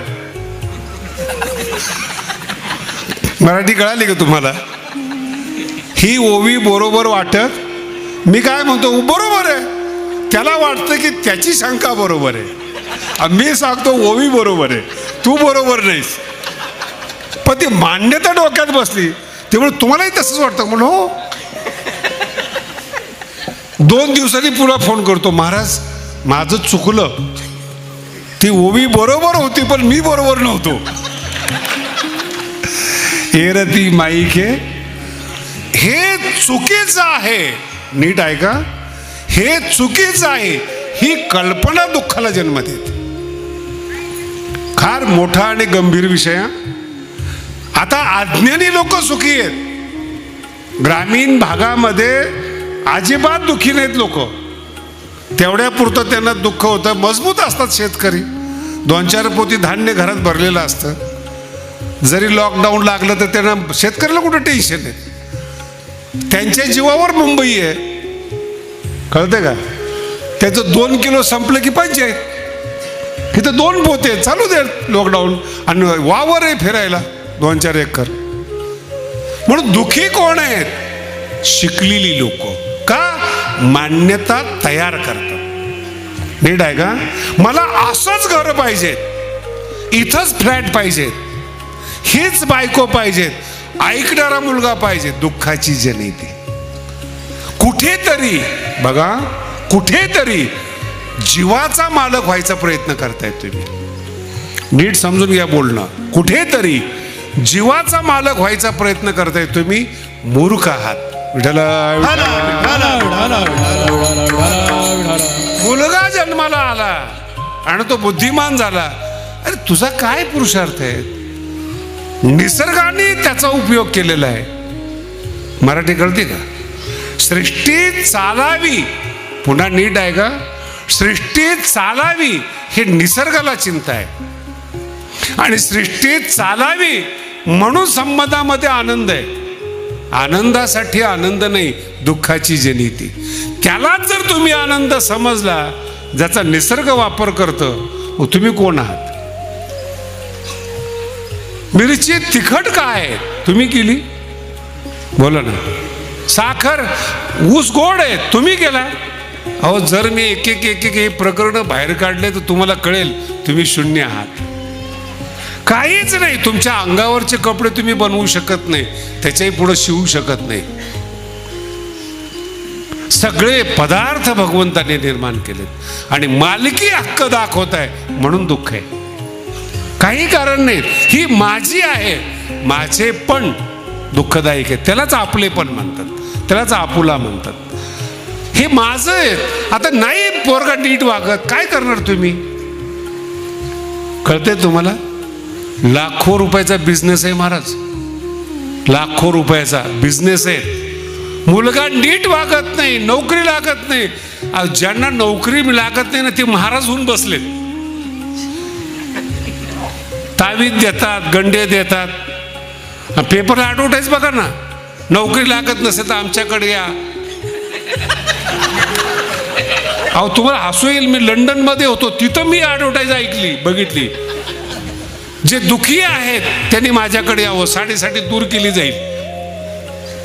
मराठी कळाली का तुम्हाला? ही ओवी बरोबर वाटत. मी काय म्हणतो बरोबर आहे. त्याला वाटतं की त्याची शंका बरोबर आहे. मी सांगतो ओवी बरोबर आहे, तू बरोबर नाहीस. पण ती मान्यता डोक्यात बसली त्यामुळे तुम्हालाही तसंच वाटतं. म्हणून हो 2 दिवसांनी पुन्हा फोन करतो, महाराज माझं चुकलं. ती ओवी बरोबर होती पण मी बरोबर नव्हतो. एरती माईके हे चुकीचं आहे. नीट आहे का? हे चुकीचं आहे. ही कल्पना दुःखाला जन्म देते. फार मोठा आणि गंभीर विषय. आता अज्ञानी लोक सुखी आहेत. ग्रामीण भागामध्ये अजिबात दुःखी नाहीत लोक. तेवढ्या पुरतं त्यांना दुःख होतं. मजबूत असतात शेतकरी. 2-4 पोती धान्य घरात भरलेलं असतं. जरी लॉकडाऊन लागलं तर त्यांना शेतकऱ्याला कुठं टेन्शन आहे. त्यांच्या जीवावर मुंबई आहे. कळतं का? त्याचं 2 किलो संपलं की पंचायत. इथं 2 पोते चालू दे लॉकडाऊन आणि वावर आहे फिरायला 2-4 एकर. म्हणून दुःखी कोण आहेत? शिकलेली लोक. का? मान्यता तयार करतात. नीट आहे का? मला असंच घर पाहिजे, इथंच फ्लॅट पाहिजेत, हीच बायको पाहिजेत, ऐकणारा मुलगा पाहिजे. दुःखाची जनिती. कुठेतरी बघा, कुठेतरी जीवाचा मालक व्हायचा प्रयत्न करतायत तुम्ही. नीट समजून घ्या बोलणं. कुठेतरी जीवाचा मालक व्हायचा प्रयत्न करताय तुम्ही. मूर्ख आहात. मुलगा जन्माला आला आणि तो बुद्धिमान झाला. अरे तुझा काय पुरुषार्थ आहे? निसर्गाने त्याचा उपयोग केलेला आहे. मराठी कळते का? सृष्टी चालावी. पुन्हा नीट आहे का? सृष्टी चालावी हे निसर्गाला चिंता आहे आणि सृष्टी चालावी म्हणून संबंधामध्ये आनंद आहे. आनंदासाठी आनंद नाही, दुःखाची जनिती. त्यालाच जर तुम्ही आनंद समजला ज्याचा निसर्ग वापर करतो, तुम्ही कोण आहात? मिरची तिखट काय तुम्ही केली? बोला ना. साखर ऊस गोड आहे तुम्ही केला. अहो जर मी एक एक हे प्रकरण बाहेर काढले तर तुम्हाला कळेल तुम्ही शून्य आहात. काहीच नाही. तुमच्या अंगावरचे कपडे तुम्ही बनवू शकत नाही, त्याच्याही पुढे शिवू शकत नाही. सगळे पदार्थ भगवंताने निर्माण केलेत आणि मालकी हक्क दाखवत आहे म्हणून दुःख आहे. काही कारण नाही. ही माझी आहे, माझे पण दुःखदायक आहे. त्यालाच आपले पण म्हणतात, त्यालाच आपुला म्हणतात. हे माझं आहे. आता नाही पोरगा नीट वागत, काय करणार तुम्ही? कळते तुम्हाला? लाखो रुपयाचा बिझनेस आहे महाराज, लाखो रुपयाचा बिझनेस आहे. मुलगा नीट वागत नाही, नोकरी लागत नाही. ज्यांना नोकरी लागत नाही ना ते महाराज होऊन बसलेत. तावीज देतात, गंडे देतात. पेपरला ॲडव्हर्टाईज बघा ना, नोकरी लागत नसेल तर आमच्याकडे या. अहो तुम्हाला हसू येईल, मी लंडनमध्ये होतो, तिथं मी ॲडव्हर्टाईज ऐकली, बघितली. जे दुखी आहेत त्यांनी माझ्याकडे यावं, साडेसाठी दूर केली जाईल.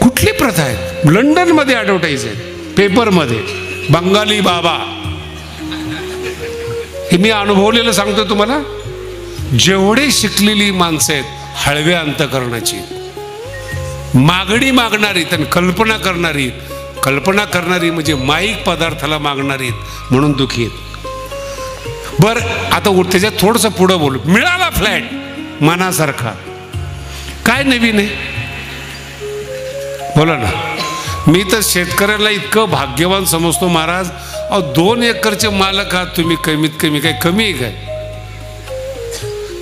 कुठली प्रथा आहे? लंडनमध्ये ॲडव्हर्टाईज आहे, पेपरमध्ये. बंगाली बाबा, हे मी अनुभवलेलं सांगतो तुम्हाला. जेवढे शिकलेली माणसं आहेत हळव्या अंतकरणाची, मागणी मागणारी आणि कल्पना करणारी. कल्पना करणारी म्हणजे माईक पदार्थाला मागणारी म्हणून दुखी आहेत. बर आता त्याच्यात थोडंसं पुढं बोलू. मिळाला फ्लॅट मनासारखा, काय नवीन आहे? बोला ना. मी तर शेतकऱ्याला इतकं भाग्यवान समजतो महाराज. अहो 2 एकरचे मालक आहात तुम्ही, कमीत कमी काय कमी आहे काय?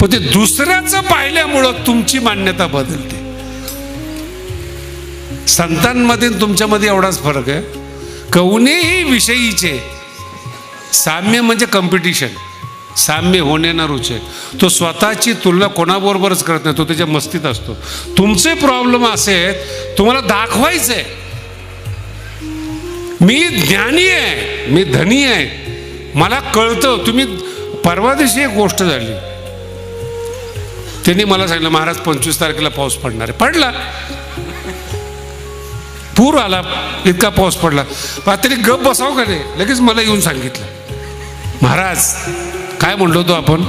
पण ते दुसऱ्याचं पाहिल्यामुळं तुमची मान्यता बदलते. संतांमध्ये तुमच्यामध्ये एवढाच फरक आहे. कोणीही विषयीचे साम्य म्हणजे कॉम्पिटिशन, साम्य होणे ना रुचे. तो स्वतःची तुलना कोणाबरोबरच करत नाही, तो त्याच्या मस्तीत असतो. तुमचे प्रॉब्लेम असे आहेत, तुम्हाला दाखवायचंय मी ज्ञानी आहे, मी धनी आहे, मला कळतं. तुम्ही परवा दिवशी एक गोष्ट झाली, त्यांनी मला सांगितलं महाराज 25 तारखेला पाऊस पडणार आहे. पडला, पूर आला, इतका पाऊस पडला. त्यांनी गप बसावं का नाही, लगेच मला येऊन सांगितलं महाराज काय म्हणलो होतो आपण.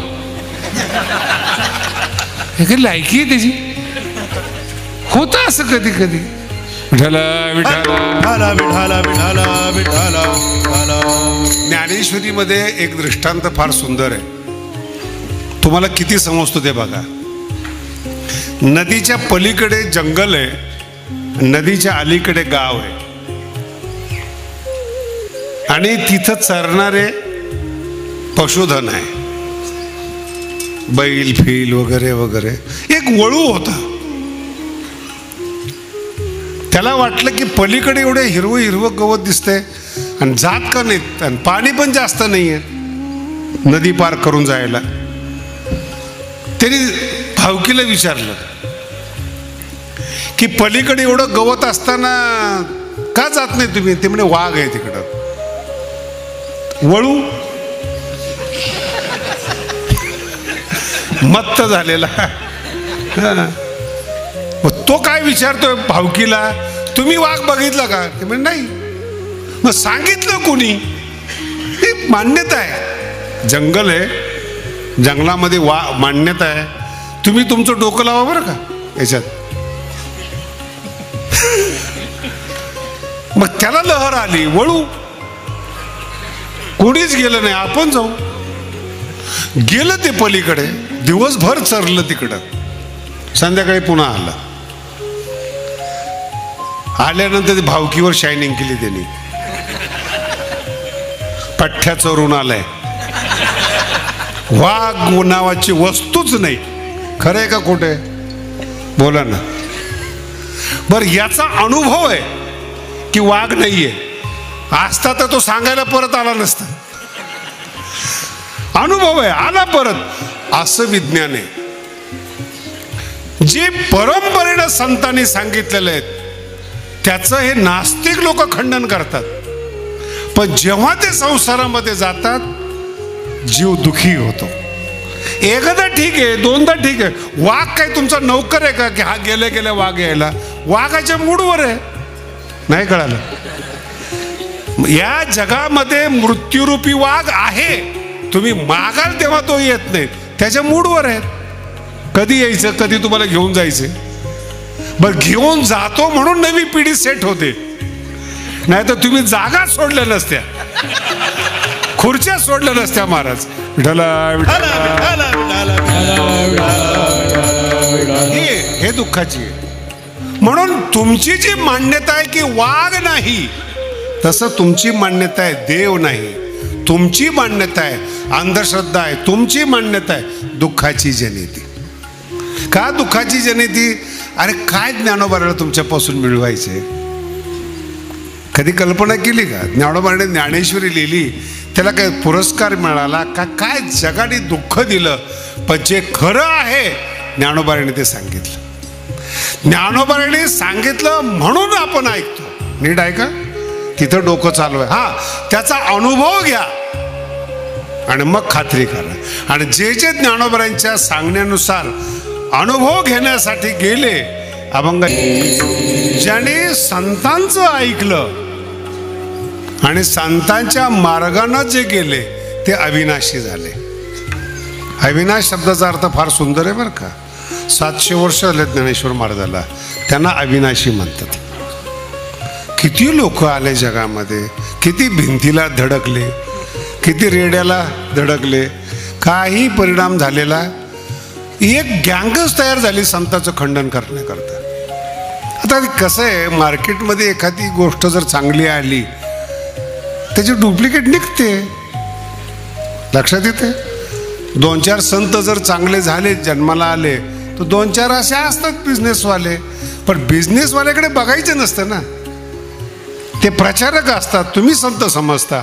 हे लायकी आहे त्याची, होतं असं कधी कधी. ज्ञानेश्वरीमध्ये एक दृष्टांत फार सुंदर आहे, तुम्हाला किती समजतो ते बघा. नदीच्या पलीकडे जंगल आहे, नदीच्या अलीकडे गाव आहे आणि तिथं चरणारे पशुधन आहे, बैल फील वगैरे वगैरे. एक वळू होता, त्याला वाटलं की पलीकडे एवढे हिरवं हिरवं गवत दिसतंय आणि जात का नाहीत आणि पाणी पण जास्त नाहीये नदी पार करून जायला. त्यांनी भावकीला विचारलं की पलीकडे एवढं गवत असताना का जात नाही तुम्ही? ते म्हणे वाघ आहे तिकडं. वळू मत्त झालेला. तो काय विचारतोय भावकीला, तुम्ही वाघ बघितला का? ते म्हणे नाही. मग सांगितलं कोणी? हे मान्यता आहे, जंगल आहे, जंगलामध्ये मान्यता आहे. तुम्ही तुमचं डोकं लावा बरं का याच्यात. मग त्याला लहर आली, वळू कोणीच गेलं नाही, आपण जाऊ. गेलं ते पलीकडे, दिवसभर चरलं तिकडं, संध्याकाळी पुन्हा आलं. आल्यानंतर भावकीवर शायनिंग केली त्यांनी, पठ्ठ्या चोरून आलाय. वाघ नावाची वस्तूच नाही. खरंय का खोटे? बोला ना. बरं याचा अनुभव आहे की वाघ नाहीये, असता तर तो सांगायला परत आला नसता. अनुभव आहे, आला परत. असं विज्ञान आहे. जे परंपरेनं संतांनी सांगितलेलं आहे त्याचं हे नास्तिक लोक खंडन करतात. पण जेव्हा ते संसारामध्ये जातात जीव दुखी होतो. एकदा ठीक आहे, दोनदा ठीक आहे. वाघ काय तुमचा नौकर आहे का की हा गेल्या गेल्या वाघ यायला? वाघाच्या मूडवर आहे. नाही कळालं? या जगामध्ये मृत्यूरूपी वाघ आहे, तुम्ही मागाल तेव्हा तो येत नाही, त्याच्या मूडवर आहे. कधी यायचं, कधी तुम्हाला घेऊन जायचं. बरं, घेऊन जातो म्हणून नवी पिढी सेट होते, नाही तर तुम्ही जागा सोडल्या नसत्या, खुर्च्या सोडल्या नसत्या. महाराज हे दुःखाची आहे. म्हणून तुमची जी मान्यता आहे की वाघ नाही, तसं तुमची मान्यता आहे देव नाही. तुमची मान्यता आहे अंधश्रद्धा आहे. तुमची मान्यता आहे दुःखाची जनिती. का दुःखाची जनिती? अरे काय ज्ञानोबाला तुमच्यापासून मिळवायचे? कधी कल्पना केली का? ज्ञानोबाने ज्ञानेश्वरी लिहिली, त्याला काय पुरस्कार मिळाला का? काय जगाने दुःख दिलं, पण जे खरं आहे ज्ञानोबाने ते सांगितलं. ज्ञानोबाने सांगितलं म्हणून आपण ऐकतो. नीट ऐका, तिथं डोकं चालू आहे. हा, त्याचा अनुभव घ्या आणि मग खात्री करा. आणि जे जे ज्ञानोबांच्या सांगण्यानुसार अनुभव घेण्यासाठी गेले अभंग, ज्याने संतांचं ऐकलं आणि संतांच्या मार्गानं जे गेले ते अविनाशी झाले. अविनाश शब्दाचा अर्थ फार सुंदर आहे बरं का. 700 वर्ष झाले ज्ञानेश्वर महाराजाला, त्यांना अविनाशी म्हणतात. किती लोक आले जगामध्ये, किती भिंतीला धडकले, किती रेड्याला धडकले, काही परिणाम झालेला. एक गँगच तयार झाली संतांचं खंडन करण्याकरता. आता कसं आहे, मार्केटमध्ये एखादी गोष्ट जर चांगली आली त्याची डुप्लिकेट निघते. लक्षात येते? 2-4 संत जर चांगले झाले, जन्माला आले, तर 2-4 असे असतात बिझनेसवाले. पण बिझनेसवाल्याकडे बघायचं नसतं ना, ते प्रचारक असतात, तुम्ही संत समजता.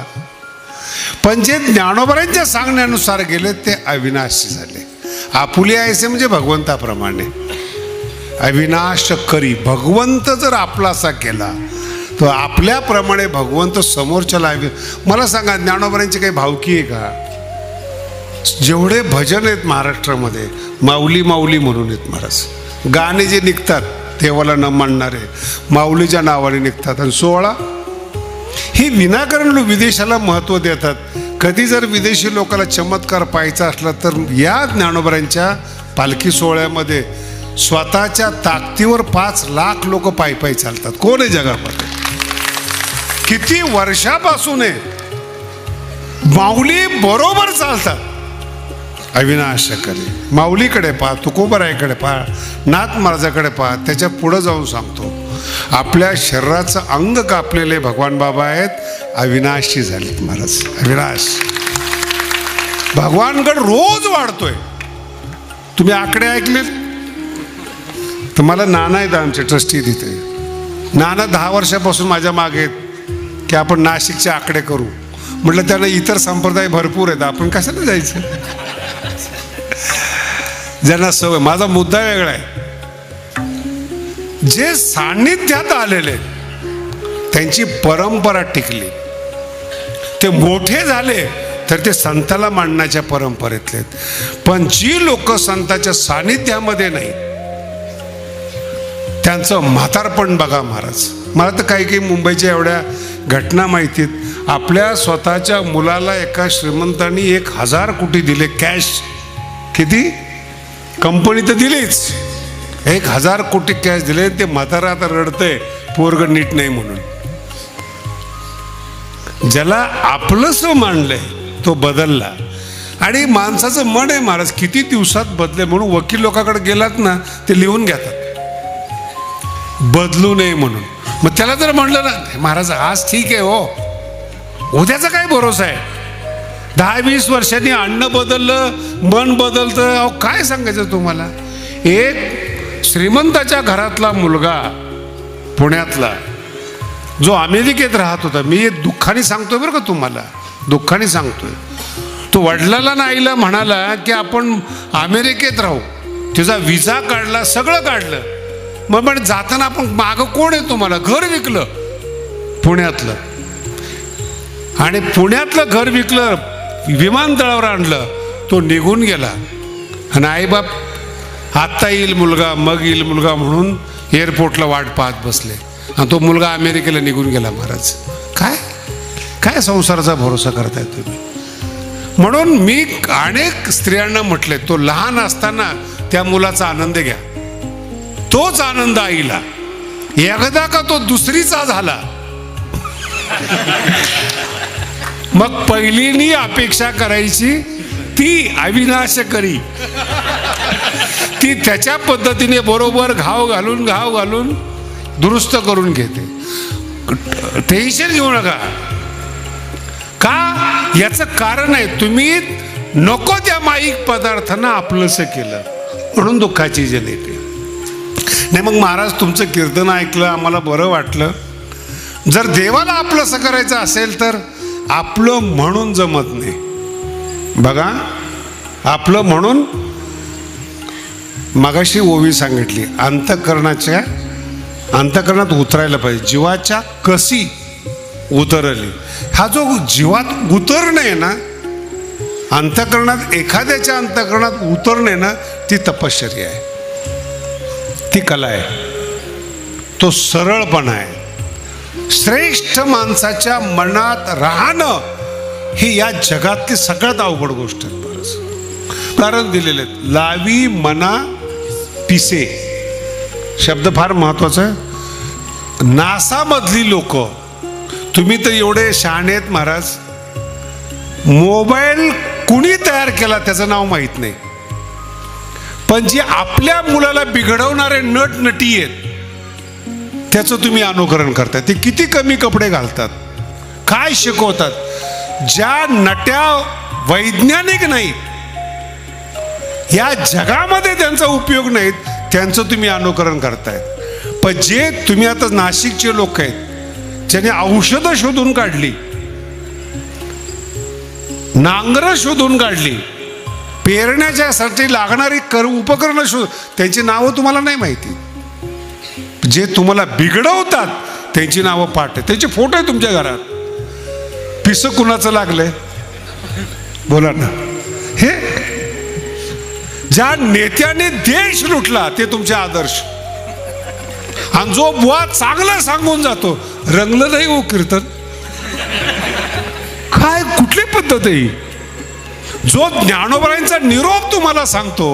पण जे ज्ञानोबांच्या सांगण्यानुसार गेले ते अविनाशी झाले. आपुले ऐसे म्हणजे भगवंताप्रमाणे अविनाश करी. भगवंत जर आपलासा केला तर आपल्याप्रमाणे भगवंत समोरच्याला. मला सांगा, ज्ञानोबांची काही भावकी आहे का? जेवढे भजन आहेत महाराष्ट्रामध्ये, माऊली माऊली म्हणून आहेत महाराज. गाणे जे निघतात देवाला न मानणारे माऊलीच्या नावाने निघतात. आणि 16 ही विनाकारण विदेशाला महत्त्व देतात. कधी जर विदेशी लोकांना चमत्कार पाहायचा असला तर या ज्ञानोबांच्या पालखी सोहळ्यामध्ये स्वतःच्या ताकदीवर 5 लाख लोक पायी पायी चालतात. कोण आहे जगामध्ये? किती वर्षापासून आहे, माऊली बरोबर चालतात. अविनाश करी. माऊलीकडे पहा, तुकोबारायकडे पहा, नाथ महाराजाकडे पहा. त्याच्या पुढं जाऊन सांगतो, आपल्या शरीराचं अंग कापलेले भगवान बाबा आहेत, अविनाशी झालेत महाराज. अविनाश भगवानगड रोज वाढतोय. तुम्ही आकडे ऐकले? तर मला नाना आहेत आमचे ट्रस्टी तिथे. नाना 10 वर्षापासून माझ्या मागे आहेत की आपण नाशिकचे आकडे करू. म्हटलं त्यांना इतर संप्रदाय भरपूर आहेत, आपण कशाला जायचं? ज्यांना सवय. माझा मुद्दा वेगळा आहे. जे सान्निध्यात आलेले त्यांची परंपरा टिकली, ते मोठे झाले तर ते संताला मानण्याच्या परंपरेतले. पण जी लोक संताच्या सान्निध्यामध्ये नाही त्यांचं म्हातारपण बघा महाराज. मला तर काही काही मुंबईच्या एवढ्या घटना माहितीत. आपल्या स्वतःच्या मुलाला एका श्रीमंतांनी 1000 कोटी दिले कॅश. किती? कंपनी तर दिलीच, 1000 कोटी कॅश दिले. ते म्हातारा आता रडतंय पोरग नीट नाही म्हणून. ज्याला आपलंसं मानलंय तो बदलला. आणि माणसाचं मन आहे महाराज, किती दिवसात बदले. म्हणून वकील लोकांकडे गेलात ना, ते लिहून घेतात बदलू नये म्हणून. मग त्याला जर म्हणलं ना महाराज आज ठीक आहे हो, उद्याचा काय भरोसा आहे? 10-20 वर्षांनी अन्न बदललं, मन बदलतं. अहो काय सांगायचं तुम्हाला. एक श्रीमंताच्या घरातला मुलगा पुण्यातला जो अमेरिकेत राहत होता, मी दुःखाने सांगतोय बरं का तुम्हाला, दुःखाने सांगतोय. तो वडिलाला ना आईला म्हणाला की आपण अमेरिकेत राहू. तिचा विजा काढला, सगळं काढलं. मग पण जाताना आपण मागं कोण आहे तुम्हाला? घर विकलं पुण्यातलं. आणि पुण्यातलं घर विकलं, विमानतळावर आणलं. तो निघून गेला. आणि आईबाप आत्ता येईल मुलगा मग येईल मुलगा म्हणून एअरपोर्टला वाट पाहत बसले आणि तो मुलगा अमेरिकेला निघून गेला. महाराज काय काय संसाराचा भरोसा करताय तुम्ही? म्हणून मी अनेक स्त्रियांना म्हटले, तो लहान असताना त्या मुलाचा आनंद घ्या, तोच आनंद आईला. एकदा का तो दुसरीचा झाला मग पहिलीनी अपेक्षा करायची ती अविनाश करी, ती त्याच्या पद्धतीने बरोबर घाव घालून दुरुस्त करून घेते. टेन्शन घेऊ नका. का? याचं कारण आहे तुम्ही नको त्या माईक पदार्थांना आपलंसं केलं म्हणून दुःखाची झेल येते. नाही मग महाराज तुमचं कीर्तन ऐकलं, आम्हाला बरं वाटलं. जर देवाला आपलंसं करायचं असेल तर आपलं म्हणून जमत नाही. बघा, आपलं म्हणून मगाशी ओवी सांगितली, अंतःकरणात उतरायला पाहिजे. जीवाच्या कशी उतरली, हा जो जीवात उतरणे आहे ना, अंतःकरणात एखाद्याच्या अंतःकरणात उतरणे ना, ती तपश्चर्या आहे, ती कला आहे, तो सरळपणा आहे. श्रेष्ठ माणसाच्या मनात राहणं ही या जगातली सगळ्यात अवघड गोष्ट आहे. बरंच कारण दिलेले आहेत. लावी मना पिसे शब्द फार महत्वाचा आहे. नासामधली लोक, तुम्ही तर एवढे शहाणे आहेत महाराज, मोबाईल कुणी तयार केला त्याचं नाव माहीत नाही, पण जे आपल्या मुलाला बिघडवणारे नट नटी आहेत त्याचं तुम्ही अनुकरण करताय. ते किती कमी कपडे घालतात, काय शिकवतात. ज्या नट्या वैज्ञानिक नाहीत, या जगामध्ये त्यांचा उपयोग नाहीत, त्यांचं तुम्ही अनुकरण करताय. पण जे तुम्ही आता नाशिकचे लोक आहेत ज्याने औषधं शोधून काढली, नांगरं शोधून काढली, पेरण्याच्यासाठी लागणारी उपकरणं शोध, त्यांची नावं तुम्हाला नाही माहिती. जे तुम्हाला बिघडवतात त्यांची नावं पाठ आहे, त्यांचे फोटो आहे तुमच्या घरात. पिसं कुणाचं लागलंय बोला ना. हे ज्या नेत्याने देश लुटला ते तुमचे आदर्श, आणि जो बुवा चांगलं सांगून जातो, रंगलं नाही हो कीर्तन, काय कुठली पद्धत आहे? जो ज्ञानोबाईंचा निरोप तुम्हाला सांगतो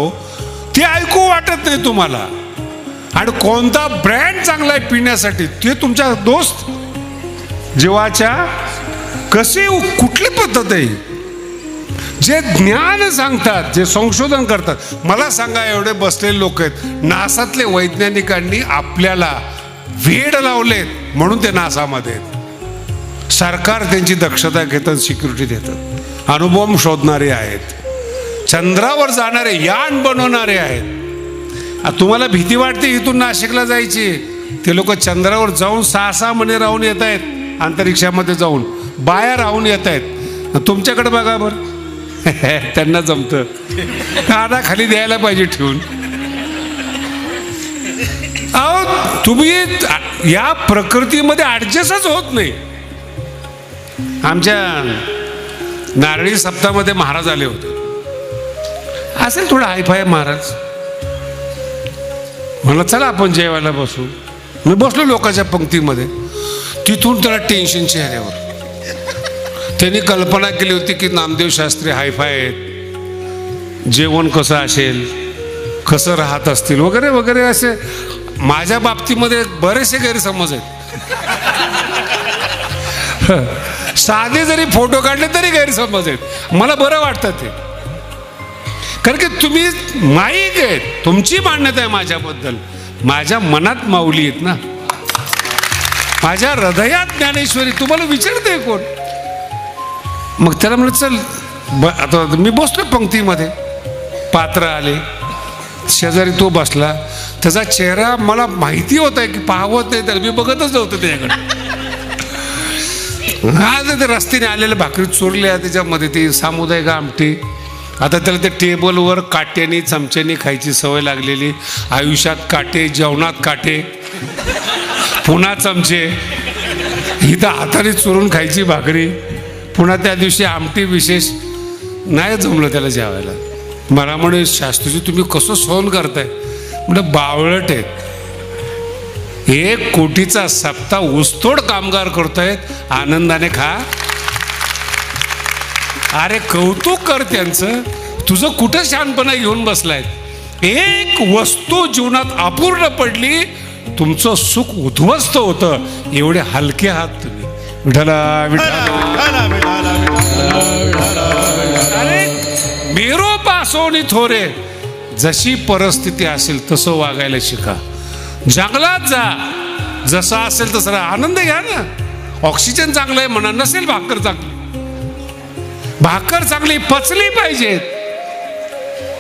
ते ऐकू वाटत नाही तुम्हाला, आणि कोणता ब्रँड चांगला आहे पिण्यासाठी ते तुमच्या दोस्त जीवाच्या कशी कुठली पद्धत आहे? जे ज्ञान सांगतात, जे संशोधन करतात, मला सांगा, एवढे बसलेले लोक आहेत, नासातले वैज्ञानिकांनी आपल्याला वेड लावलेत म्हणून ते नासामध्ये आहेत. सरकार त्यांची दक्षता घेतात, सिक्युरिटी देतात, अणुबॉम्ब शोधणारे आहेत, चंद्रावर जाणारे यान बनवणारे आहेत. तुम्हाला भीती वाटते इथून नाशिकला जायची, ते लोक चंद्रावर जाऊन 6-6 महिने राहून येत आहेत, अंतरिक्षामध्ये जाऊन बाया राहून येत आहेत. तुमच्याकडे बघा बरं, त्यांना जमतं, काना खाली द्यायला पाहिजे ठेवून. अहो तुम्ही या प्रकृतीमध्ये ऍडजस्टच होत नाही. आमच्या नारळी सप्ताहामध्ये महाराज आले होते, असेल थोडं हायफाय महाराज. म्हणलं चला आपण जेवायला बसू. मी बसलो लोकांच्या पंक्तीमध्ये. तिथून त्याला टेन्शन चेहऱ्यावर. त्यांनी कल्पना केली होती की नामदेव शास्त्री हायफाय आहेत, जेवण कसं असेल, कसं राहत असतील वगैरे वगैरे. असे माझ्या बाबतीमध्ये बरेचसे गैरसमज आहेत. साधे जरी फोटो काढले तरी गैरसमज आहेत. मला बरं वाटतं ते, कारण की तुम्ही माईक आहेत, तुमची मान्यता आहे माझ्याबद्दल, माझ्या मनात माऊली आहेत ना, माझ्या हृदयात ज्ञानेश्वरी. तुम्हाला विचारते कोण? मग त्याला म्हणलं चल आता मी बसलो पंक्तीमध्ये, पात्र आले, शेजारी तो बसला. त्याचा चेहरा मला माहिती होता की पाहवत नाही, तर मी बघतच नव्हतं त्याच्याकडे. आज ते रस्त्याने आलेल्या भाकरी चोरल्या, त्याच्यामध्ये ती सामुदायिक आमटी. आता त्याला ते टेबलवर काट्यानी चमच्यानी खायची सवय लागलेली. आयुष्यात काटे, जेवणात काटे, पुन्हा चमचे, इथं हाताने चोरून खायची भाकरी, पुन्हा त्या दिवशी आमटी विशेष. नाही जमलं त्याला जेवायला. मला म्हणे शास्त्रीजी तुम्ही कसं सहन करताय? म्हणजे बावळट आहेत. 1 कोटीचा सप्ताह ऊसतोड कामगार करतायत, आनंदाने खा. अरे कौतुक कर त्यांचं. तुझं कुठं शहाणपणा घेऊन बसलाय? एक वस्तू जीवनात अपूर्ण पडली, तुमचं सुख उद्ध्वस्त होतं. एवढे हलके आहात तुम्ही. विठ्ठला विठ्ठला. अरे मेरो पासोनी थोरे. जशी परिस्थिती असेल तसं वागायला शिका. जंगलात जा, जसं असेल तसं आनंद घ्या ना. ऑक्सिजन चांगलं आहे म्हणा, नसेल भाकर चांगली, भाकर चांगली पचली पाहिजे,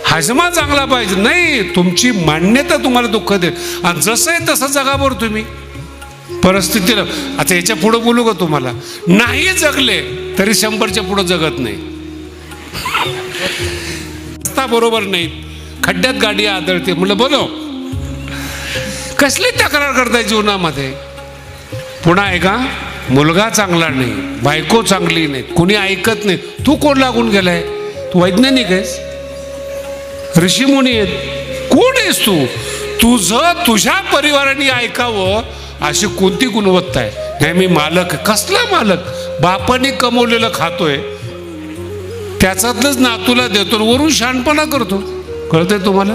हजमा चांगला पाहिजे. नाही, तुमची मान्यता तुम्हाला दुःख देईल. आणि जसं आहे तसं जगा बरं तुम्ही परिस्थितीला. आता याच्या पुढं बोलू का तुम्हाला? नाही जगले तरी 100च्या पुढं जगत नाही. रस्ता बरोबर नाही, खड्ड्यात गाडी आदळते. म्हणलं बोलो, कसली तक्रार करताय जीवनामध्ये? पुन्हा आहे का? मुलगा चांगला नाही, बायको चांगली नाही, कुणी ऐकत नाही. तू कोण लागून गेलाय? तू वैज्ञानिक आहेस, ऋषीमुनी आहेत, कोण आहेस तू? तुझं तुझ्या परिवाराने ऐकावं अशी कोणती गुणवत्ता आहे? नाही मी मालक. कसला मालक? बापाने कमवलेलं खातोय, त्याच्यातलंच नातूला देतो, वरून शहाणपणा करतो. कळतंय तुम्हाला?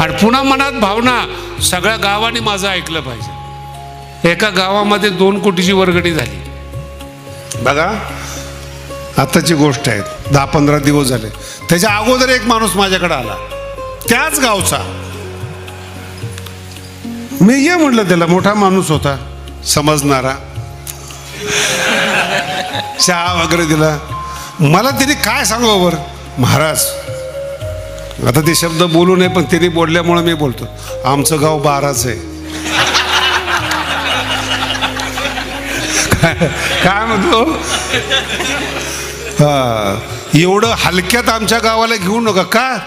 आणि पुन्हा मनात भावना, सगळ्या गावाने माझं ऐकलं पाहिजे. एका गावामध्ये 2 कोटीची वर्गणी झाली बघा. आताची गोष्ट आहे, 10-15 दिवस झाले. त्याच्या अगोदर एक माणूस माझ्याकडे आला, त्याच गावचा. मी ये म्हटलं त्याला, मोठा माणूस होता, समजणारा. चहा वगैरे दिला. मला तिने काय सांगावं बरं? महाराज, आता ते शब्द बोलू नये पण तिने बोलल्यामुळे मी बोलतो. आमचं गाव 12च आहे. काय म्हणतो? एवढं हलक्यात आमच्या गावाला घेऊ नका. का?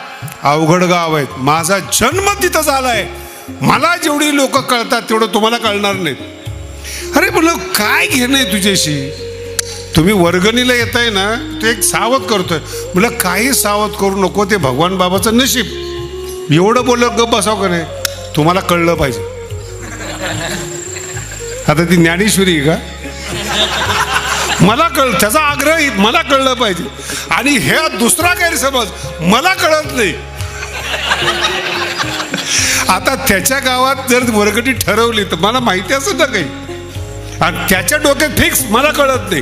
अवघड गाव आहेत. माझा जन्म तिथं झालाय. मला जेवढी लोक कळतात तेवढं तुम्हाला कळणार नाहीत. अरे म्हणलं काय घेणं आहे तुझ्याशी? तुम्ही वर्गणीला येताय ना, ते एक सावध करतोय. म्हणलं काही सावध करू नको, ते भगवान बाबाचं नशीब. एवढं बोललं गप बसाव का नाही? तुम्हाला कळलं पाहिजे. आता ती ज्ञानेश्वरी आहे का? मला कळ, त्याचा आग्रह मला कळलं पाहिजे. आणि हे दुसरा गैरसमज, मला कळत नाही. आता त्याच्या गावात जर वर्गणी ठरवली तर मला माहिती असं ना काही, आणि त्याच्या डोक्यात फिक्स मला कळत नाही.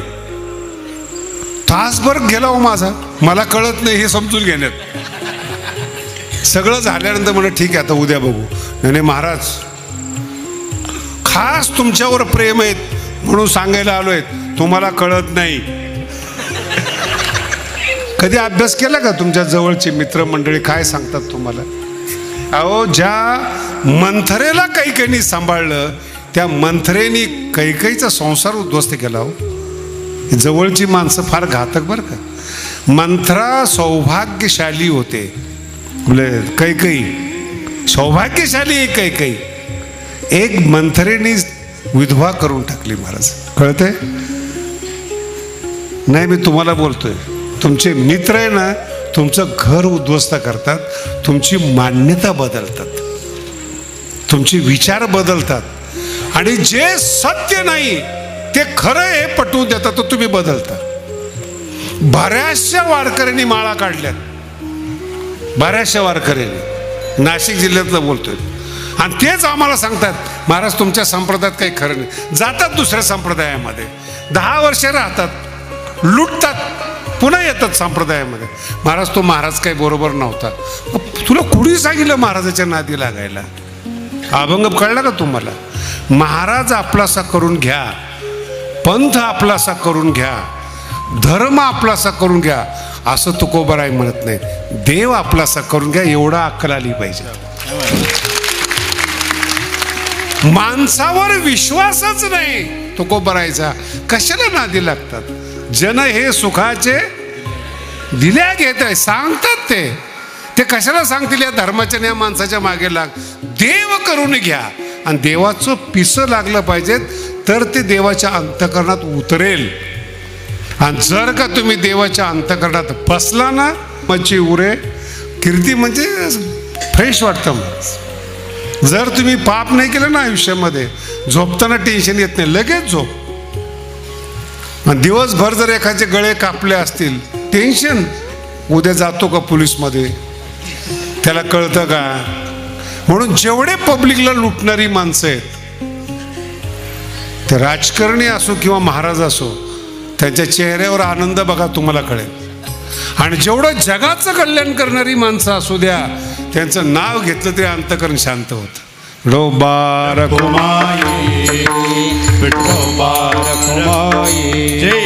तासभर गेला हो माझा, मला कळत नाही हे समजून घेण्यात. सगळं झाल्यानंतर म्हणलं ठीक आहे, आता उद्या बघू. नाही महाराज, खास तुमच्यावर प्रेम आहेत म्हणून सांगायला आलोय, तुम्हाला कळत नाही. कधी अभ्यास केला का? तुमच्या जवळचे मित्रमंडळी काय सांगतात तुम्हाला? अहो, ज्या मंथरेला कैकेयीने सांभाळलं, त्या मंथरेने कैकेयीचा संसार उद्ध्वस्त केला. हो, जवळची माणसं फार घातक बरं का. मंथरा सौभाग्यशाली होते, कैकेयी सौभाग्यशाली आहे. कैकेयी एक मंथरेने विधवा करून टाकली. महाराज कळतंय? नाही, मी तुम्हाला बोलतोय. तुमचे मित्र आहे ना, तुमचं घर उद्ध्वस्त करतात, तुमची मान्यता बदलतात, तुमचे विचार बदलतात, आणि जे सत्य नाही ते खरं हे पटवून देतात, तर तुम्ही बदलता. बऱ्याचशा वारकऱ्यांनी माळा काढल्यात, बऱ्याचशा वारकऱ्यांनी. नाशिक जिल्ह्यातलं बोलतोय. आणि तेच आम्हाला सांगतात, महाराज तुमच्या संप्रदायात काही खरं नाही. जातात दुसऱ्या संप्रदायामध्ये, 10 वर्ष राहतात, लुटतात, पुन्हा येतात संप्रदायामध्ये. महाराज तो महाराज काही बरोबर नव्हता. तुला कुणी सांगितलं महाराजाच्या नादी लागायला? अभंग कळला का तुम्हाला? महाराज आपलासा करून घ्या, पंथ आपलासा करून घ्या, धर्म आपलासा करून घ्या, असं तुकोबाराय म्हणत नाही. देव आपलासा करून घ्या, एवढा अक्कल आली पाहिजे. माणसावर विश्वासच नाही तुकोबारायचा. कशाला नादी लागतात? जन हे सुखाचे दिल्या घेत आहे, सांगतात ते कशाला सांगतील? या धर्माच्या या माणसाच्या मागे लाग, देव करून घ्या. आणि देवाचं पिसं लागलं पाहिजे, तर ते देवाच्या अंतःकरणात उतरेल. आणि जर का तुम्ही देवाच्या अंतःकरणात बसला ना, मच्छी उरे कीर्ती म्हणजे फ्रेश वाटतं माणूस. जर तुम्ही पाप नाही केलं ना आयुष्यामध्ये, झोपताना टेन्शन येत नाही, लगेच झोप. दिवसभर जर एखाद्याचे गळे कापले असतील, टेन्शन, उद्या जातो का पोलीसमध्ये, त्याला कळतं का? म्हणून जेवढे पब्लिकला लुटणारी माणसं आहेत, ते राजकारणी असो किंवा महाराज असो, त्यांच्या चेहऱ्यावर आनंद बघा, तुम्हाला कळेल. आणि जेवढं जगाचं कल्याण करणारी माणसं असू द्या, त्यांचं नाव घेतलं तरी अंतःकरण शांत होतं. विठोबा रखुमाई, विठोबा रखुमाई, जय